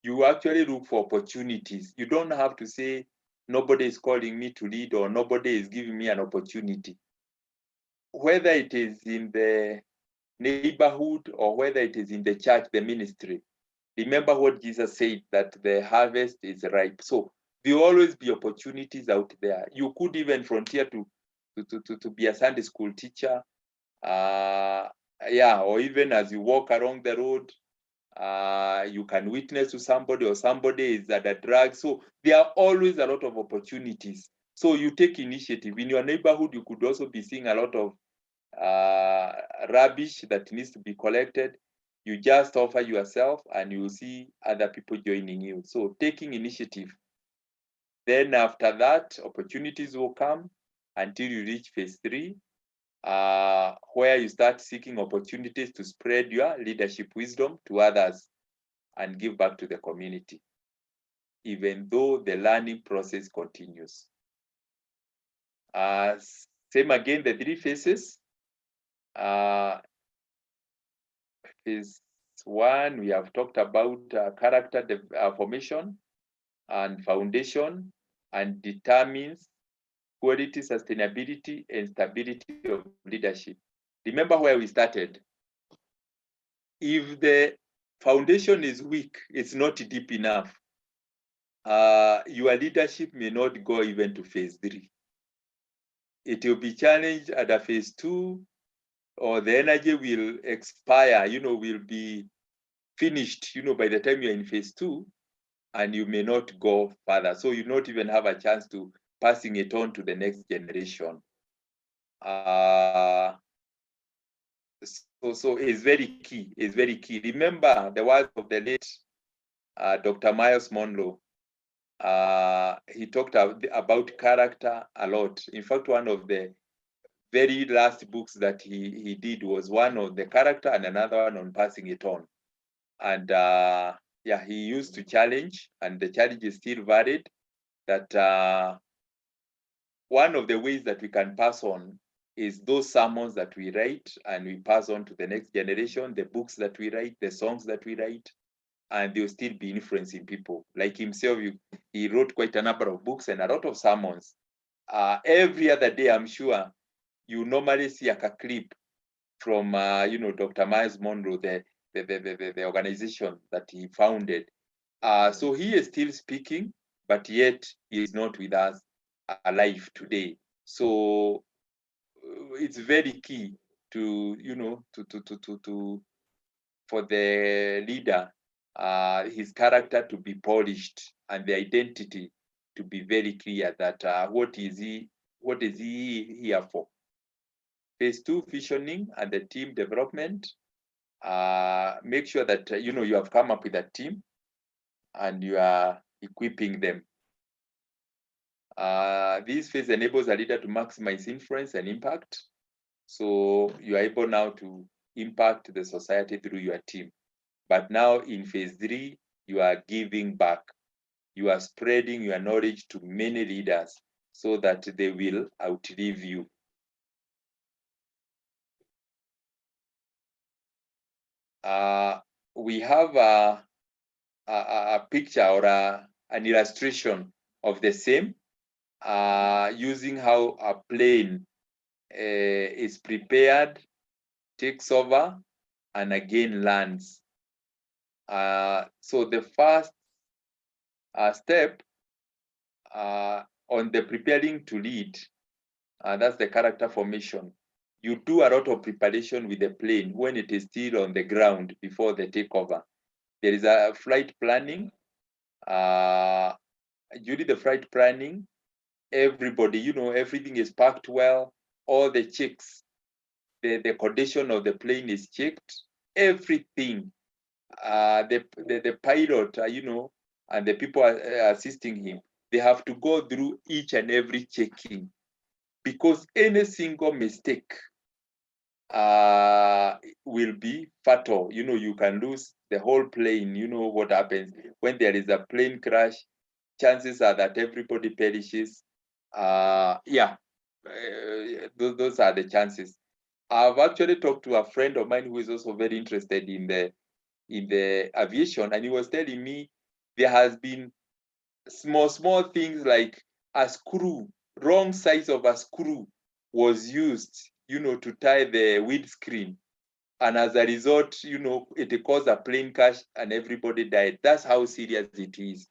Speaker 5: you actually look for opportunities. You don't have to say, nobody is calling me to lead or nobody is giving me an opportunity. Whether it is in the neighborhood or whether it is in the church, the ministry, remember what Jesus said, that the harvest is ripe. So there will always be opportunities out there. You could even frontier to be a Sunday school teacher, or even as you walk along the road, you can witness to somebody, or somebody is at a drug. So there are always a lot of opportunities. So you take initiative. In your neighborhood, you could also be seeing a lot of rubbish that needs to be collected, you just offer yourself and you will see other people joining you. So taking initiative. Then after that, opportunities will come until you reach phase 3, where you start seeking opportunities to spread your leadership wisdom to others and give back to the community, even though the learning process continues. Same again, the 3 phases. Phase 1, we have talked about character formation and foundation, and determines quality, sustainability, and stability of leadership. Remember where we started. If the foundation is weak, it's not deep enough, your leadership may not go even to phase 3. It will be challenged at a phase 2, or the energy will expire, will be finished, by the time you're in phase 2, and you may not go further. So you not even have a chance to passing it on to the next generation. So it's very key. It's very key. Remember the words of the late Dr. Miles Monroe. He talked about character a lot. In fact, one of the very last books that he did was one on the character and another one on passing it on. And yeah, he used to challenge, and the challenge is still valid, that one of the ways that we can pass on is those sermons that we write and we pass on to the next generation, the books that we write, the songs that we write, and they'll still be influencing people. Like himself, he wrote quite a number of books and a lot of sermons. Every other day, I'm sure, you normally see a clip from, Dr. Miles Monroe, the organization that he founded. So he is still speaking, but yet he is not with us alive today. So it's very key to, for the leader, his character to be polished and the identity to be very clear, that what is he here for. Phase 2, visioning and the team development. Make sure that you have come up with a team and you are equipping them. This phase enables a leader to maximize influence and impact. So you are able now to impact the society through your team. But now in phase 3, you are giving back. You are spreading your knowledge to many leaders so that they will outlive you. We have a picture or an illustration of the same, using how a plane is prepared, takes over, and again lands. So the first step on the preparing to lead, that's the character formation. You do a lot of preparation with the plane when it is still on the ground before the takeover. There is a flight planning. During the flight planning, everybody, everything is packed well, all the checks, the condition of the plane is checked, everything. The pilot, and the people assisting him, they have to go through each and every checking, because any single mistake will be fatal. You can lose the whole plane. You know what happens when there is a plane crash. Chances are that everybody perishes. Yeah, those are the chances. I've actually talked to a friend of mine who is also very interested in the aviation, and he was telling me there has been small things like a screw, wrong size of a screw was used, to tie the windscreen, and as a result, it caused a plane crash and everybody died. That's how serious it is.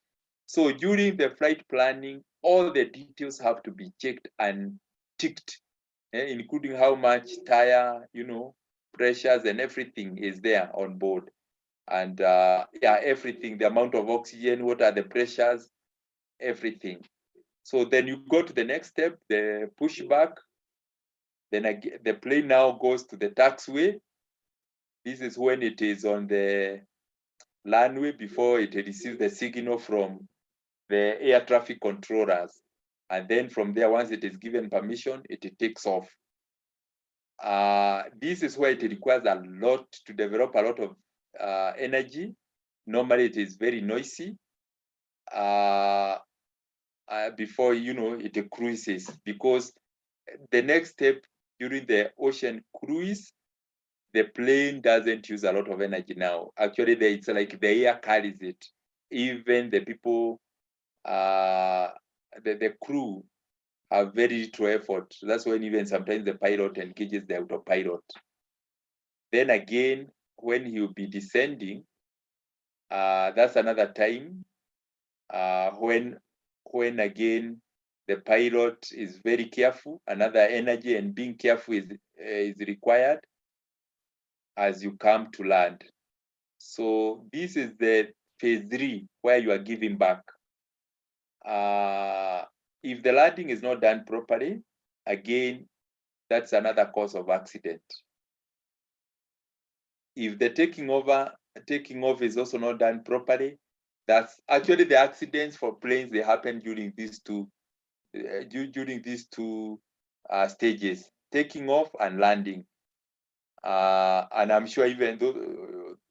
Speaker 5: So during the flight planning, all the details have to be checked and ticked, including how much tire, pressures and everything is there on board. And yeah, everything, the amount of oxygen, what are the pressures, everything. So then you go to the next step, the pushback. Then again, the plane now goes to the taxiway. This is when it is on the runway before it receives the signal from the air traffic controllers. And then from there, once it is given permission, it takes off. This is where it requires a lot to develop a lot of energy. Normally, it is very noisy before it cruises, because the next step during the ocean cruise, the plane doesn't use a lot of energy now. Actually, it's like the air carries it. Even the people, the crew have very little effort. That's when even sometimes the pilot engages the autopilot. Then again, when he'll be descending, that's another time when again the pilot is very careful. Another energy and being careful is required as you come to land. So this is the phase 3 where you are giving back. If the landing is not done properly, again, that's another cause of accident. If the taking off is also not done properly, that's actually the accidents for planes. They happen during these two stages: taking off and landing. And I'm sure even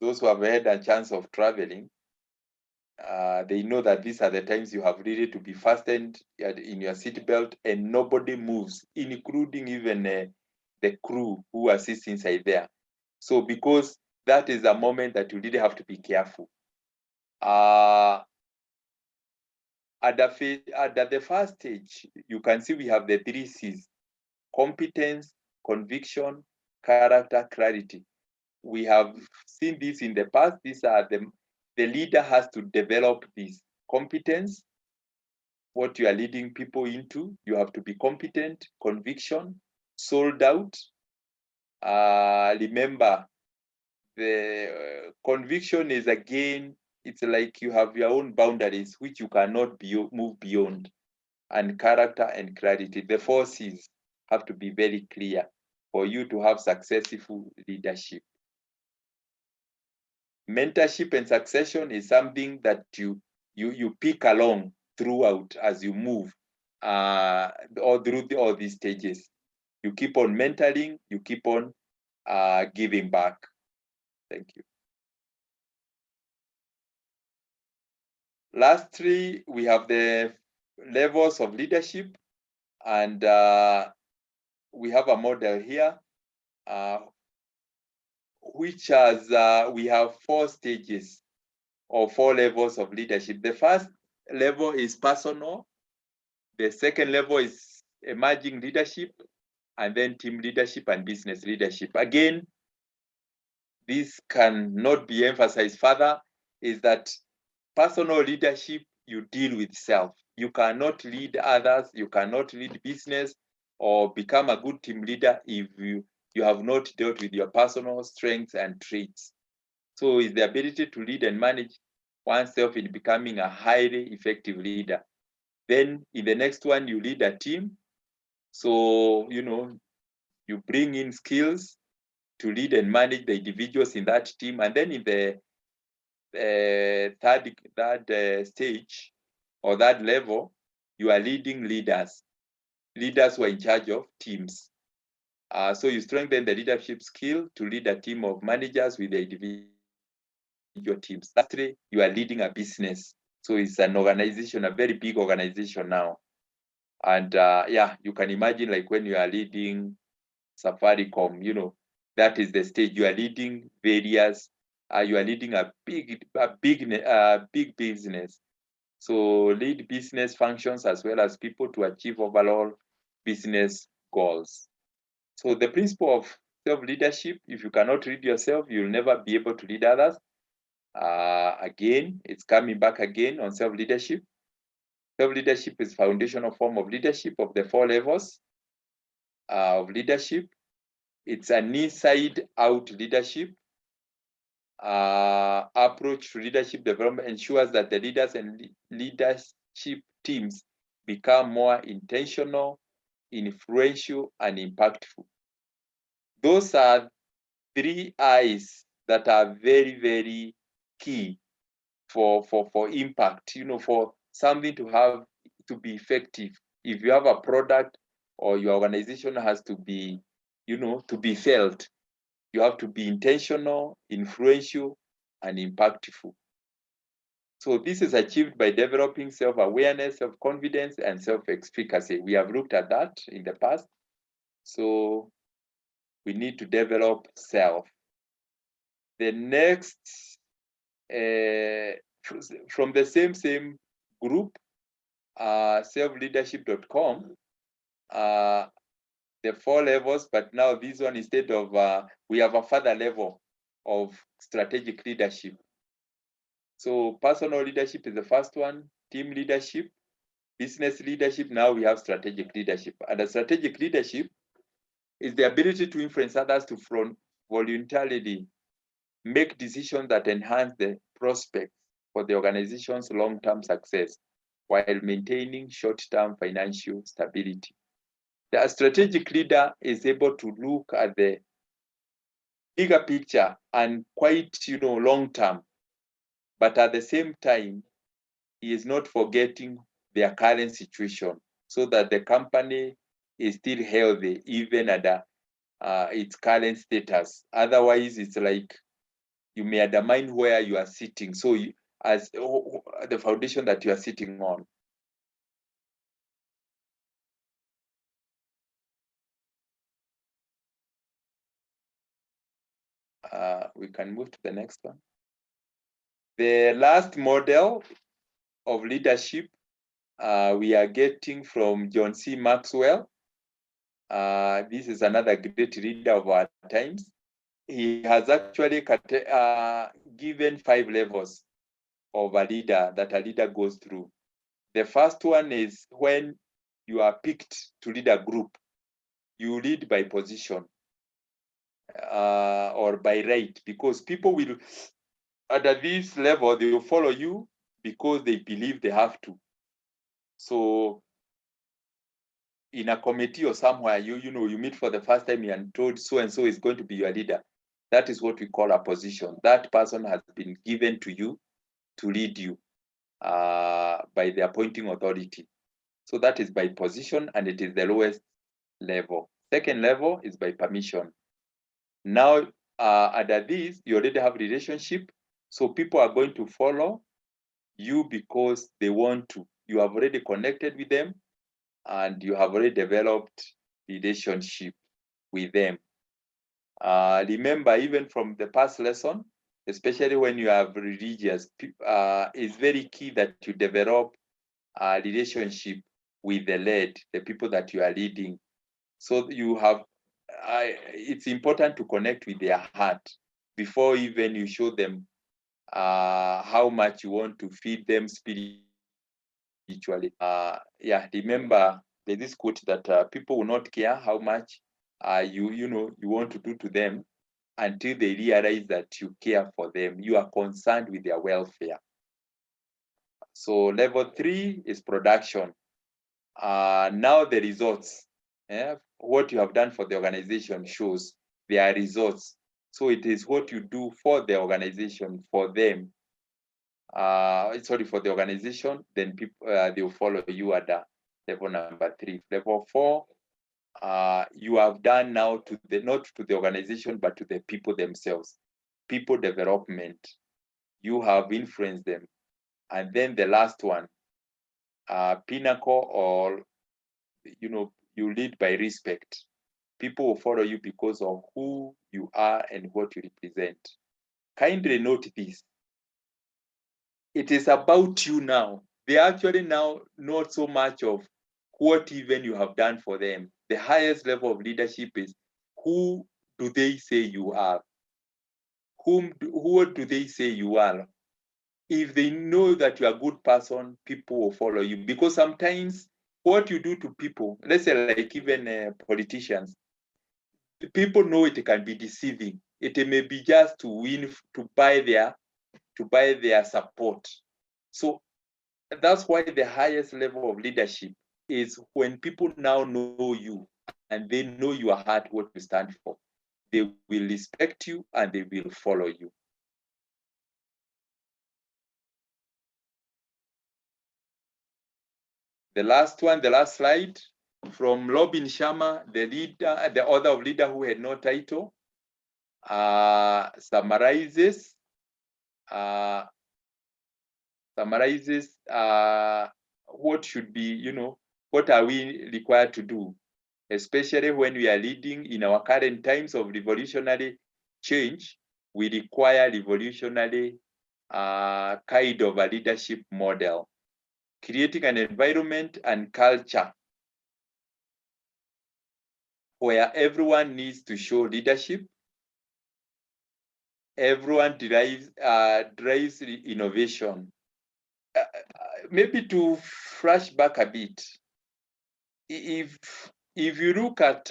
Speaker 5: those who have had a chance of traveling, they know that these are the times you have really to be fastened in your seatbelt and nobody moves, including even the crew who assists inside there. So because that is a moment that you really have to be careful. At the first stage, you can see we have the 3 C's: competence, conviction, character, clarity. We have seen this in the past. These are the leader has to develop this competence, what you are leading people into. You have to be competent, conviction, sold out. Remember, the conviction is, again, it's like you have your own boundaries which you cannot move beyond. And character and clarity, the 4 C's have to be very clear for you to have successful leadership. Mentorship and succession is something that you pick along throughout as you move or through all these stages. You keep on mentoring, you keep on giving back. Thank you. Lastly, we have the levels of leadership, and we have a model here which has we have 4 stages or 4 levels of leadership. The first level is personal. The second level is emerging leadership, and then team leadership and business leadership. Again, this cannot be emphasized further, is that personal leadership, you deal with self. You cannot lead others, you cannot lead business or become a good team leader if you have not dealt with your personal strengths and traits. So it's the ability to lead and manage oneself in becoming a highly effective leader. Then in the next one, you lead a team. So, you bring in skills to lead and manage the individuals in that team. And then in the third stage or that level, you are leading leaders who are in charge of teams. So you strengthen the leadership skill to lead a team of managers with the individual teams. Lastly, you are leading a business. So it's an organization, a very big organization now. And yeah, you can imagine, like when you are leading Safaricom, that is the stage. You are leading various, you are leading a big business. So lead business functions as well as people to achieve overall business goals. So the principle of self-leadership, if you cannot lead yourself, you'll never be able to lead others. Again, it's coming back again on self-leadership. Self-leadership is foundational form of leadership of the 4 levels of leadership. It's an inside-out leadership. Approach to leadership development ensures that the leaders and leadership teams become more intentional, influential, and impactful. Those are 3 I's that are very, very key for impact, for something to be effective. If you have a product or your organization has to be, to be felt, you have to be intentional, influential, and impactful. So this is achieved by developing self-awareness, self-confidence, and self-efficacy. We have looked at that in the past. So we need to develop self. The next, from the same group, selfleadership.com, the 4 levels, but now this one, instead of, we have a further level of strategic leadership. So personal leadership is the first one, team leadership, business leadership. Now we have strategic leadership. And the strategic leadership is the ability to influence others to voluntarily make decisions that enhance the prospects for the organization's long-term success while maintaining short-term financial stability. The strategic leader is able to look at the bigger picture and quite, long-term, but at the same time, he is not forgetting their current situation so that the company is still healthy even at its current status. Otherwise, it's like you may undermine where you are sitting. So as the foundation that you are sitting on. We can move to the next one. The last model of leadership we are getting from John C. Maxwell. This is another great leader of our times. He has actually given 5 levels of a leader that a leader goes through. The first one is when you are picked to lead a group, you lead by position or by right, because people will, at this level, they will follow you because they believe they have to. So in a committee or somewhere, you meet for the first time and told so-and-so is going to be your leader. That is what we call a position. That person has been given to you to lead you by the appointing authority. So that is by position, and it is the lowest level. Second level is by permission. Now, under this, you already have relationship. So people are going to follow you because they want to. You have already connected with them and you have already developed relationship with them. Remember, even from the past lesson, especially when you are religious, it's very key that you develop a relationship with the led, the people that you are leading. So you have, it's important to connect with their heart before even you show them how much you want to feed them spiritually. Remember, there's this quote that people will not care how much you want to do to them until they realize that you care for them. You are concerned with their welfare. So level 3 is production. Now the results, what you have done for the organization shows their results. So it is what you do for the organization, for them. For the organization, then people they will follow you at level number 3. Level 4, you have done now to not to the organization, but to the people themselves. People development. You have influenced them. And then the last one, pinnacle, or you lead by respect. People will follow you because of who you are and what you represent. Kindly note this. It is about you now. They actually now not so much of what even you have done for them. The highest level of leadership is who do they say you are? Who do they say you are? If they know that you are a good person, people will follow you. Because sometimes what you do to people, let's say like even politicians, people know it can be deceiving. It may be just to win, to buy their support. So that's why the highest level of leadership is when people now know you and they know your heart, what you stand for, they will respect you and they will follow you. The last one, the last slide, from Robin Sharma, the leader, the author of Leader Who Had No Title, summarizes what should be, you know, what are we required to do, especially when we are leading in our current times of revolutionary change. We require revolutionary kind of a leadership model, creating an environment and culture where everyone needs to show leadership. Everyone drives innovation. Maybe to flash back a bit, if you look at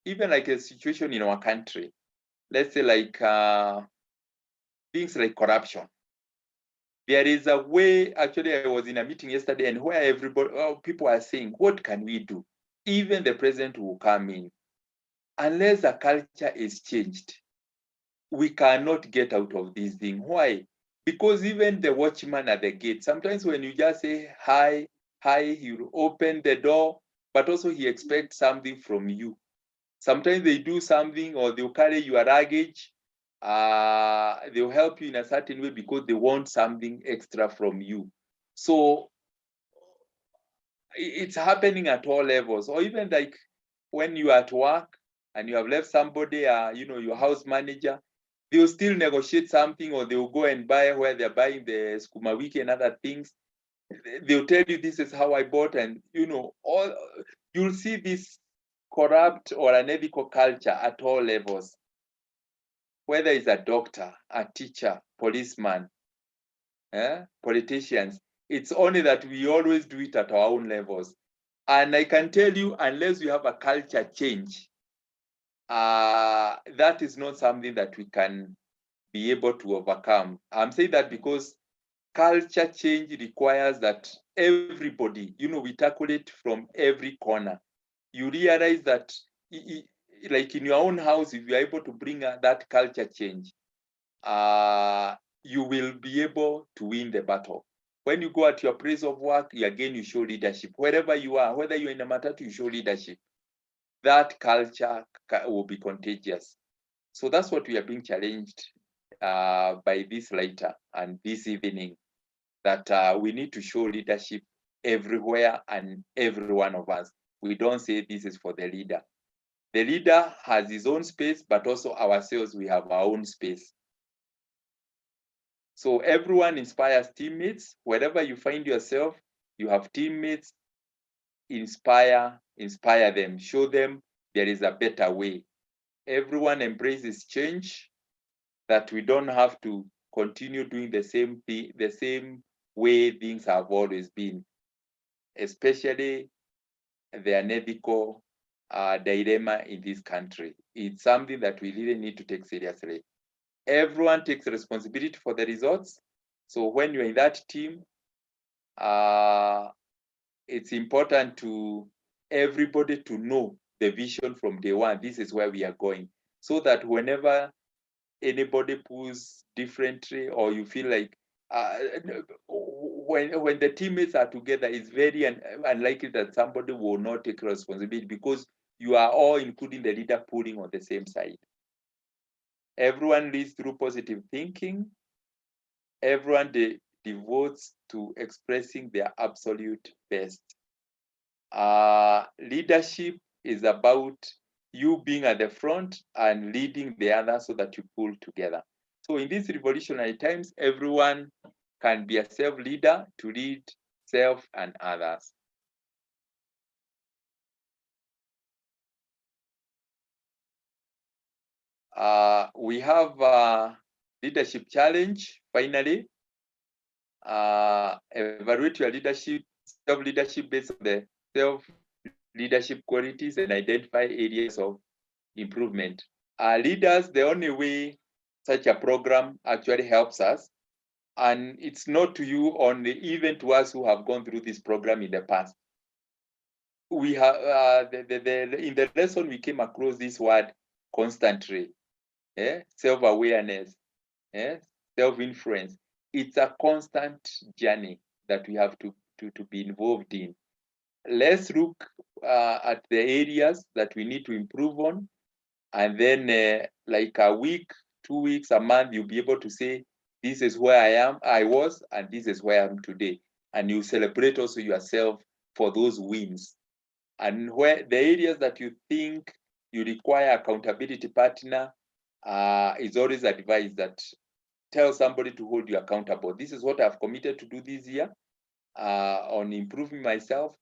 Speaker 5: even like a situation in our country, let's say like things like corruption. There is a way, actually I was in a meeting yesterday and where everybody, people are saying, what can we do? Even the president will come in. Unless the culture is changed, we cannot get out of this thing. Why? Because even the watchman at the gate, sometimes when you just say hi, he will open the door, but also he expects something from you. Sometimes they do something or they'll carry your luggage. They'll help you in a certain way because they want something extra from you. So it's happening at all levels. Or even like when you are at work and you have left somebody, you know, your house manager, they'll still negotiate something, or they'll go and buy where they're buying the skuma wiki and other things. They'll tell you, this is how I bought, and you know, all you'll see this corrupt or unethical culture at all levels. Whether it's a doctor, a teacher, policeman, politicians, it's only that we always do it at our own levels. And I can tell you, unless we have a culture change, that is not something that we can be able to overcome. I'm saying that because culture change requires that everybody, you know, we tackle it from every corner. You realize that, like in your own house, if you're able to bring that culture change, you will be able to win the battle. When you go at your place of work, again, you show leadership. Wherever you are, whether you're in a matatu, you show leadership. That culture will be contagious. So that's what we are being challenged by this letter and this evening, that we need to show leadership everywhere and every one of us. We don't say this is for the leader. The leader has his own space, but also ourselves, we have our own space. So everyone inspires teammates. Wherever you find yourself, you have teammates. Inspire them, show them there is a better way. Everyone embraces change, that we don't have to continue doing the same thing, the same way things have always been, especially the unethical dilemma in this country. It's something that we really need to take seriously. Everyone takes responsibility for the results. So when you're in that team, it's important to everybody to know the vision from day one. This is where we are going, so that whenever anybody pulls differently, or you feel like when the teammates are together, it's very unlikely that somebody will not take responsibility, because you are all, including the leader, pulling on the same side. Everyone leads through positive thinking. Everyone devotes to expressing their absolute best. Leadership is about you being at the front and leading the others so that you pull together. So in these revolutionary times, everyone can be a self-leader to lead self and others. We have a leadership challenge, finally. Evaluate your leadership, self-leadership based on the self-leadership qualities and identify areas of improvement. Leaders, the only way such a program actually helps us And it's not to you only, even to us who have gone through this program in the past. We have in the lesson we came across this word constantly, self-awareness, self-influence. It's a constant journey that we have to be involved in. Let's look at the areas that we need to improve on, and then like a week, 2 weeks, a month, you'll be able to say, this is where I was, and this is where I am today. And you celebrate also yourself for those wins. And where the areas that you think you require accountability partner, is always advised that tell somebody to hold you accountable. This is what I've committed to do this year on improving myself.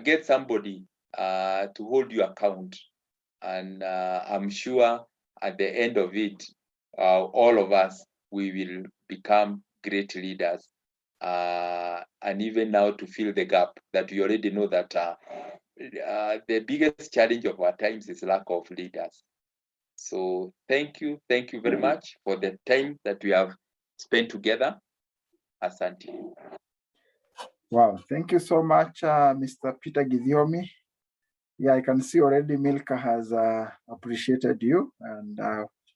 Speaker 5: Get somebody to hold you account. And I'm sure at the end of it, all of us, we will become great leaders. And even now to fill the gap that we already know that the biggest challenge of our times is lack of leaders. So thank you very much for the time that we have spent together. Asante.
Speaker 1: Wow, thank you so much, Mr. Peter Githiomi. Yeah, I can see already Milka has appreciated you, and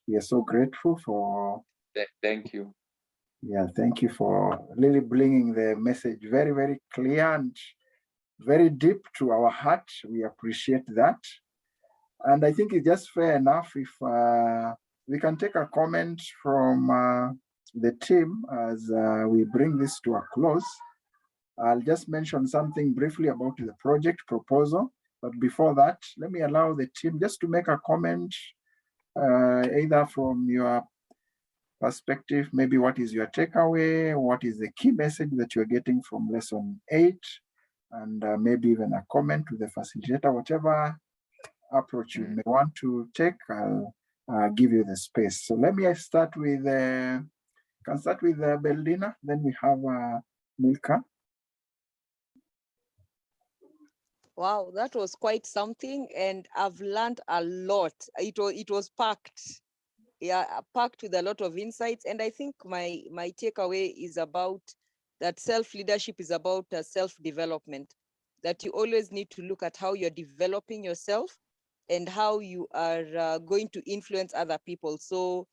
Speaker 1: we are so grateful for.
Speaker 5: Thank you.
Speaker 1: Yeah, thank you for really bringing the message very, very clear and very deep to our heart. We appreciate that. And I think it's just fair enough if we can take a comment from the team as we bring this to a close. I'll just mention something briefly about the project proposal. But before that, let me allow the team just to make a comment, either from your perspective, maybe what is your takeaway, what is the key message that you're getting from lesson 8, and maybe even a comment to the facilitator, whatever approach you may want to take, I'll give you the space. So let me start with, can start with Beldina, then we have Milka.
Speaker 2: Wow, that was quite something, and I've learned a lot. It was packed, packed with a lot of insights. And I think my takeaway is about that self-leadership is about self-development, that you always need to look at how you're developing yourself and how you are going to influence other people. So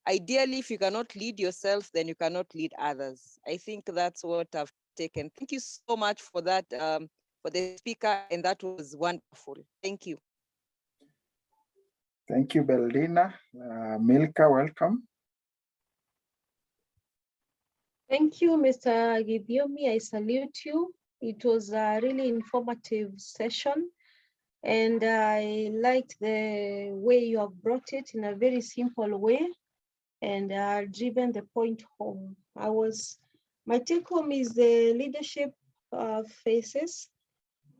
Speaker 2: ideally, if you cannot lead yourself, then you cannot lead others. I think that's what I've taken. Thank you so much for that, for the speaker, and that was wonderful. Thank you.
Speaker 1: Thank you, Beldina. Milka, welcome.
Speaker 3: Thank you, Mr. Githiomi. I salute you. It was a really informative session, and I liked the way you have brought it in a very simple way and driven the point home. My take home is the leadership phases,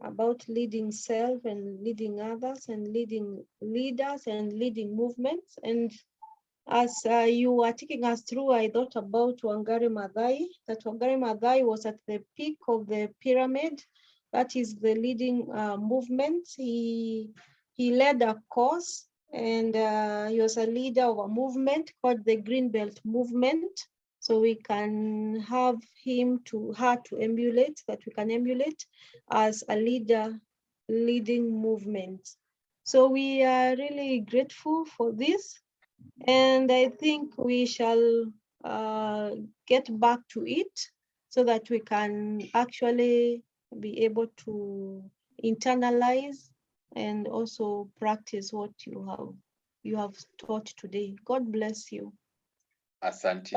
Speaker 3: about leading self and leading others and leading leaders and leading movements. And as you were taking us through, I thought about Wangari Maathai, that Wangari Maathai was at the peak of the pyramid. That is the leading movement. He led a cause, and he was a leader of a movement called the Green Belt Movement. So we can have her to emulate, that we can emulate as a leader leading movements. So we are really grateful for this. And I think we shall get back to it so that we can actually be able to internalize and also practice what you have taught today. God bless you.
Speaker 5: Asante.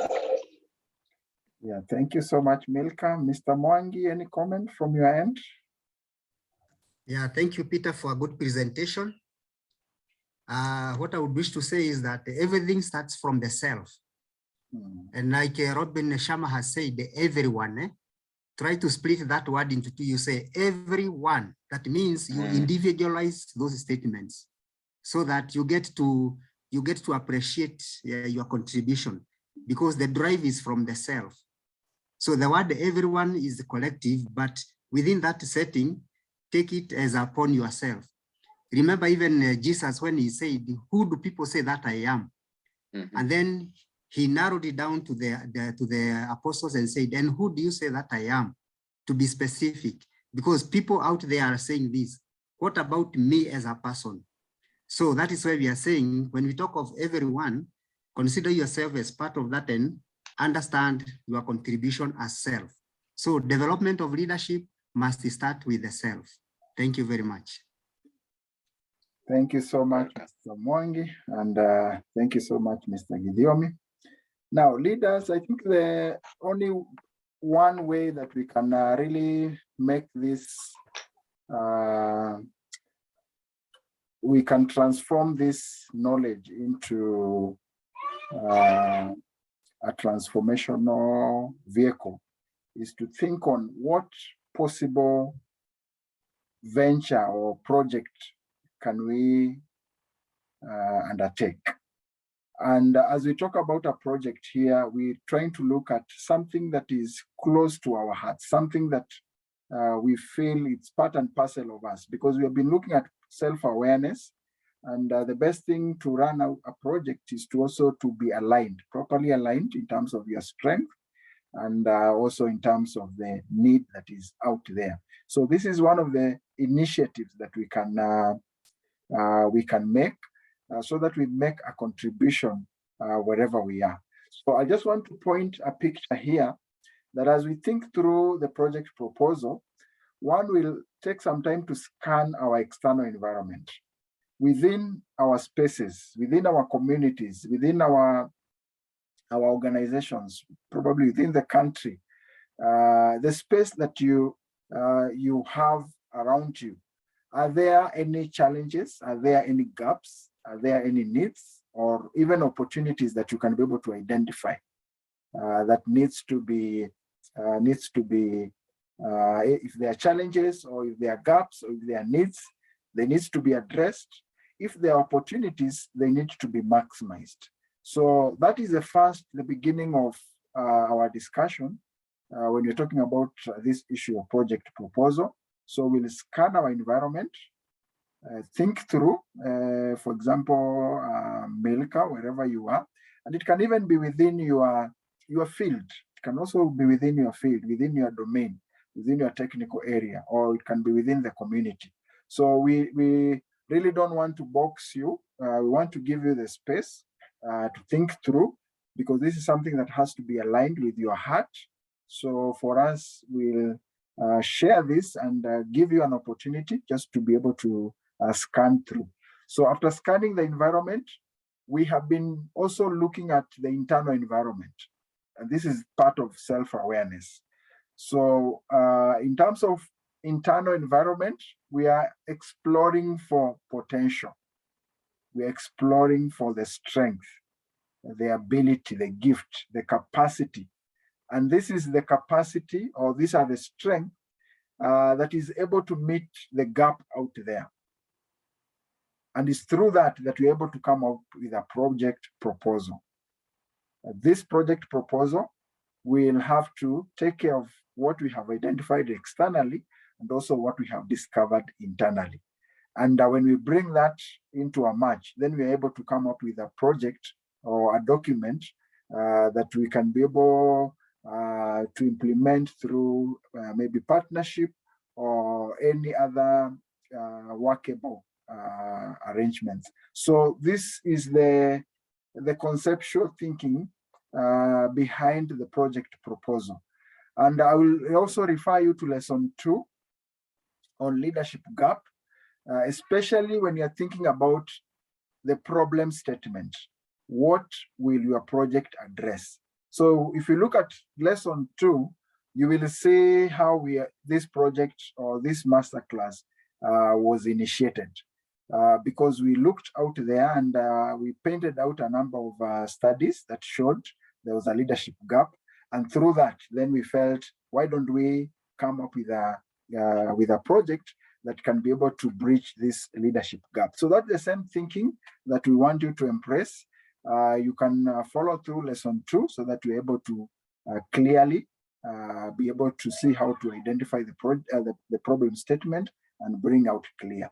Speaker 1: Yeah, thank you so much, Milka. Mr. Mwangi, any comment from your end?
Speaker 6: Yeah, thank you, Peter, for a good presentation. What I would wish to say is that everything starts from the self. And like Robin Sharma has said, everyone, try to split that word into two. You say everyone. That means you individualize those statements so that you get to appreciate your contribution, because the drive is from the self. So the word everyone is collective, but within that setting, take it as upon yourself. Remember even Jesus when he said, who do people say that I am? And then he narrowed it down to the apostles and said, and who do you say that I am? To be specific, because people out there are saying this. What about me as a person? So that is why we are saying, when we talk of everyone, consider yourself as part of that and understand your contribution as self. So development of leadership must start with the self. Thank you very much.
Speaker 1: Thank you so much, Mr. Mwangi, and thank you so much, Mr. Gidiomi. Now, leaders, I think the only one way that we can really make this, we can transform this knowledge into a transformational vehicle is to think on what possible venture or project can we undertake. And as we talk about a project here, we're trying to look at something that is close to our hearts, something that we feel it's part and parcel of us, because we have been looking at self-awareness. And the best thing to run a project is to also to be aligned, properly aligned in terms of your strength and also in terms of the need that is out there. So this is one of the initiatives that we can make so that we make a contribution wherever we are. So I just want to point a picture here that as we think through the project proposal, one will take some time to scan our external environment within our spaces, within our communities, within our organizations, probably within the country, the space that you have around you. Are there any challenges? Are there any gaps? Are there any needs or even opportunities that you can be able to identify that needs to be if there are challenges or if there are gaps or if there are needs, they need to be addressed. If there are opportunities, they need to be maximized. So that is the beginning of our discussion when you're talking about this issue of project proposal. So we'll scan our environment, think through, for example, Milka, wherever you are, and it can even be within your field. It can also be within your field, within your domain, within your technical area, or it can be within the community. So we really don't want to box you. We want to give you the space to think through, because this is something that has to be aligned with your heart. So for us, we'll share this and give you an opportunity just to be able to scan through. So after scanning the environment, we have been also looking at the internal environment. And this is part of self-awareness. So in terms of internal environment, we are exploring for potential. We're exploring for the strength, the ability, the gift, the capacity. And this is the capacity, or these are the strength that is able to meet the gap out there. And it's through that we're able to come up with a project proposal. This project proposal will have to take care of what we have identified externally and also what we have discovered internally. And when we bring that into a match, then we're able to come up with a project or a document that we can be able to implement through maybe partnership or any other workable arrangements. So this is the conceptual thinking behind the project proposal. And I will also refer you to lesson 2 on leadership gap, especially when you're thinking about the problem statement. What will your project address? So if you look at lesson 2, you will see how this project or this masterclass was initiated. Because we looked out there and we painted out a number of studies that showed there was a leadership gap. And through that, then we felt, why don't we come up with a project that can be able to bridge this leadership gap? So that's the same thinking that we want you to embrace. You can follow through lesson 2 so that you're able to clearly be able to see how to identify the problem statement and bring out clear.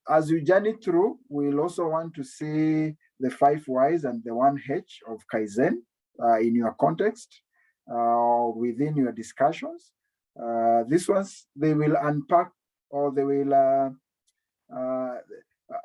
Speaker 1: As we journey through, we'll also want to see the 5 Ys and the 1 H of Kaizen in your context, within your discussions. These ones, they will unpack, or they will,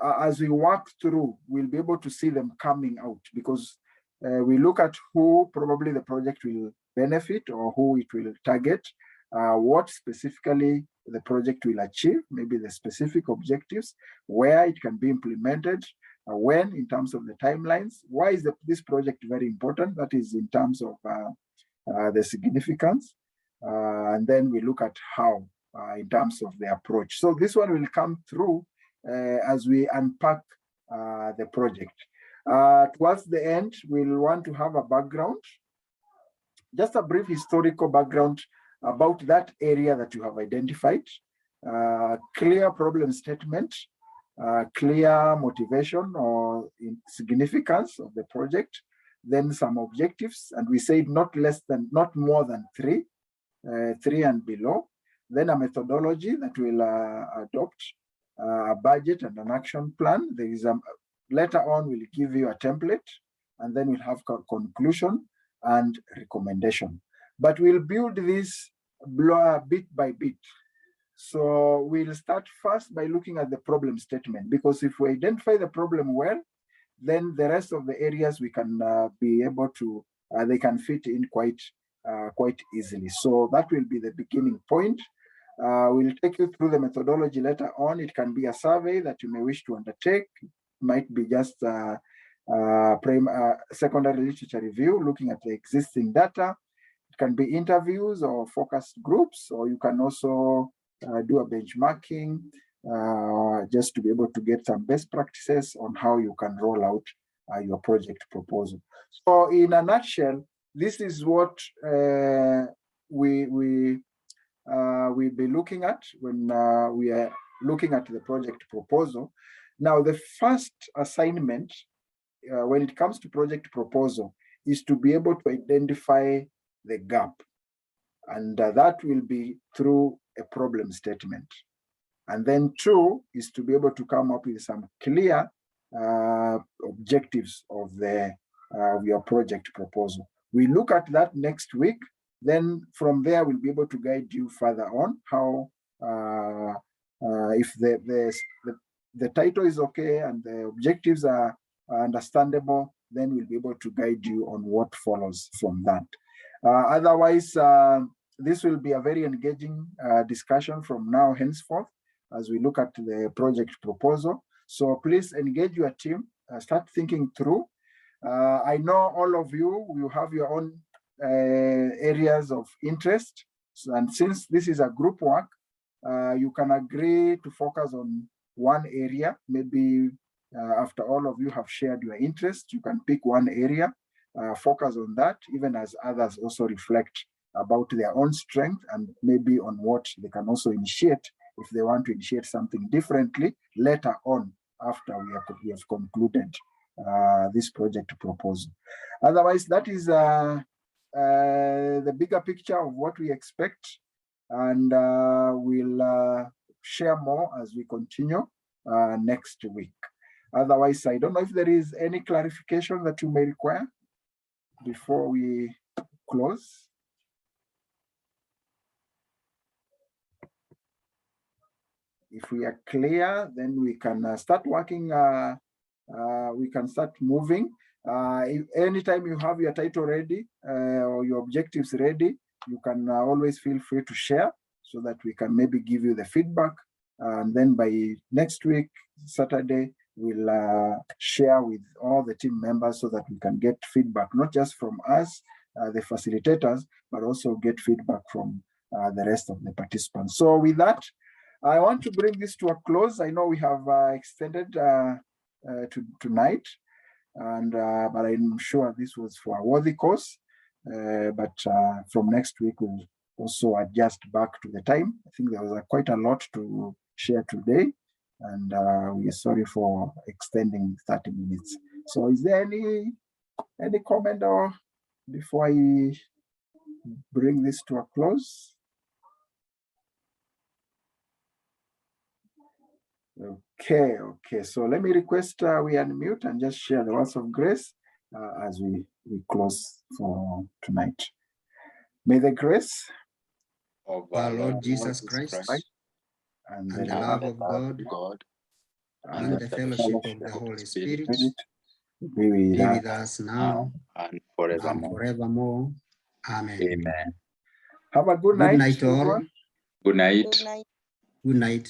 Speaker 1: as we work through, we'll be able to see them coming out, because we look at who probably the project will benefit or who it will target, what specifically the project will achieve, maybe the specific objectives, where it can be implemented, when in terms of the timelines, why is this project very important, that is in terms of the significance, and then we look at how in terms of the approach. So this one will come through as we unpack the project. Towards the end, we'll want to have a background, just a brief historical background about that area that you have identified, clear problem statement, clear motivation or significance of the project, then some objectives, and we said not more than 3 and below, then a methodology that will adopt, a budget and an action plan. There is later on we'll give you a template, and then we'll have conclusion and recommendation. But we'll build this bit by bit. So we'll start first by looking at the problem statement, because if we identify the problem well, then the rest of the areas we can be able to, they can fit in quite easily. So that will be the beginning point. We'll take you through the methodology later on. It can be a survey that you may wish to undertake. It might be just secondary literature review, looking at the existing data. It can be interviews or focus groups, or you can also do a benchmarking, just to be able to get some best practices on how you can roll out your project proposal. So in a nutshell, this is what we'll be looking at when we are looking at the project proposal. Now, the first assignment when it comes to project proposal is to be able to identify the gap, and that will be through a problem statement. And then 2 is to be able to come up with some clear objectives of your project proposal. We look at that next week. Then from there, we'll be able to guide you further on how, if the title is okay and the objectives are understandable, then we'll be able to guide you on what follows from that. Otherwise, this will be a very engaging discussion from now henceforth as we look at the project proposal. So please engage your team, start thinking through. I know all of you will have your own areas of interest. And since this is a group work, you can agree to focus on one area. Maybe after all of you have shared your interest, you can pick one area, focus on that, even as others also reflect about their own strength and maybe on what they can also initiate if they want to initiate something differently later on after we have concluded this project proposal. Otherwise, that is the bigger picture of what we expect, and we'll share more as we continue next week. Otherwise, I don't know if there is any clarification that you may require before we close. If we are clear, then we can start working, we can start moving. If anytime you have your title ready or your objectives ready, you can always feel free to share so that we can maybe give you the feedback. And then by next week, Saturday, we'll share with all the team members so that we can get feedback, not just from us, the facilitators, but also get feedback from the rest of the participants. So with that, I want to bring this to a close. I know we have extended tonight, and but I'm sure this was for a worthy cause. But from next week, we'll also adjust back to the time. I think there was quite a lot to share today, and we are sorry for extending 30 minutes. So is there any comment or before I bring this to a close? Okay. So let me request we unmute and just share the words of grace as we close for tonight. May the grace
Speaker 5: Of
Speaker 6: Our Lord Jesus Christ
Speaker 1: and
Speaker 6: and the love of God and the fellowship of the Holy Spirit
Speaker 1: be with
Speaker 6: be
Speaker 1: us
Speaker 6: with us now
Speaker 5: and
Speaker 6: and
Speaker 5: forevermore.
Speaker 6: forevermore. Amen.
Speaker 5: Amen.
Speaker 1: Have a good
Speaker 6: Good
Speaker 1: night,
Speaker 6: night all.
Speaker 1: everyone.
Speaker 5: Good night.
Speaker 2: Good night.
Speaker 6: Good night.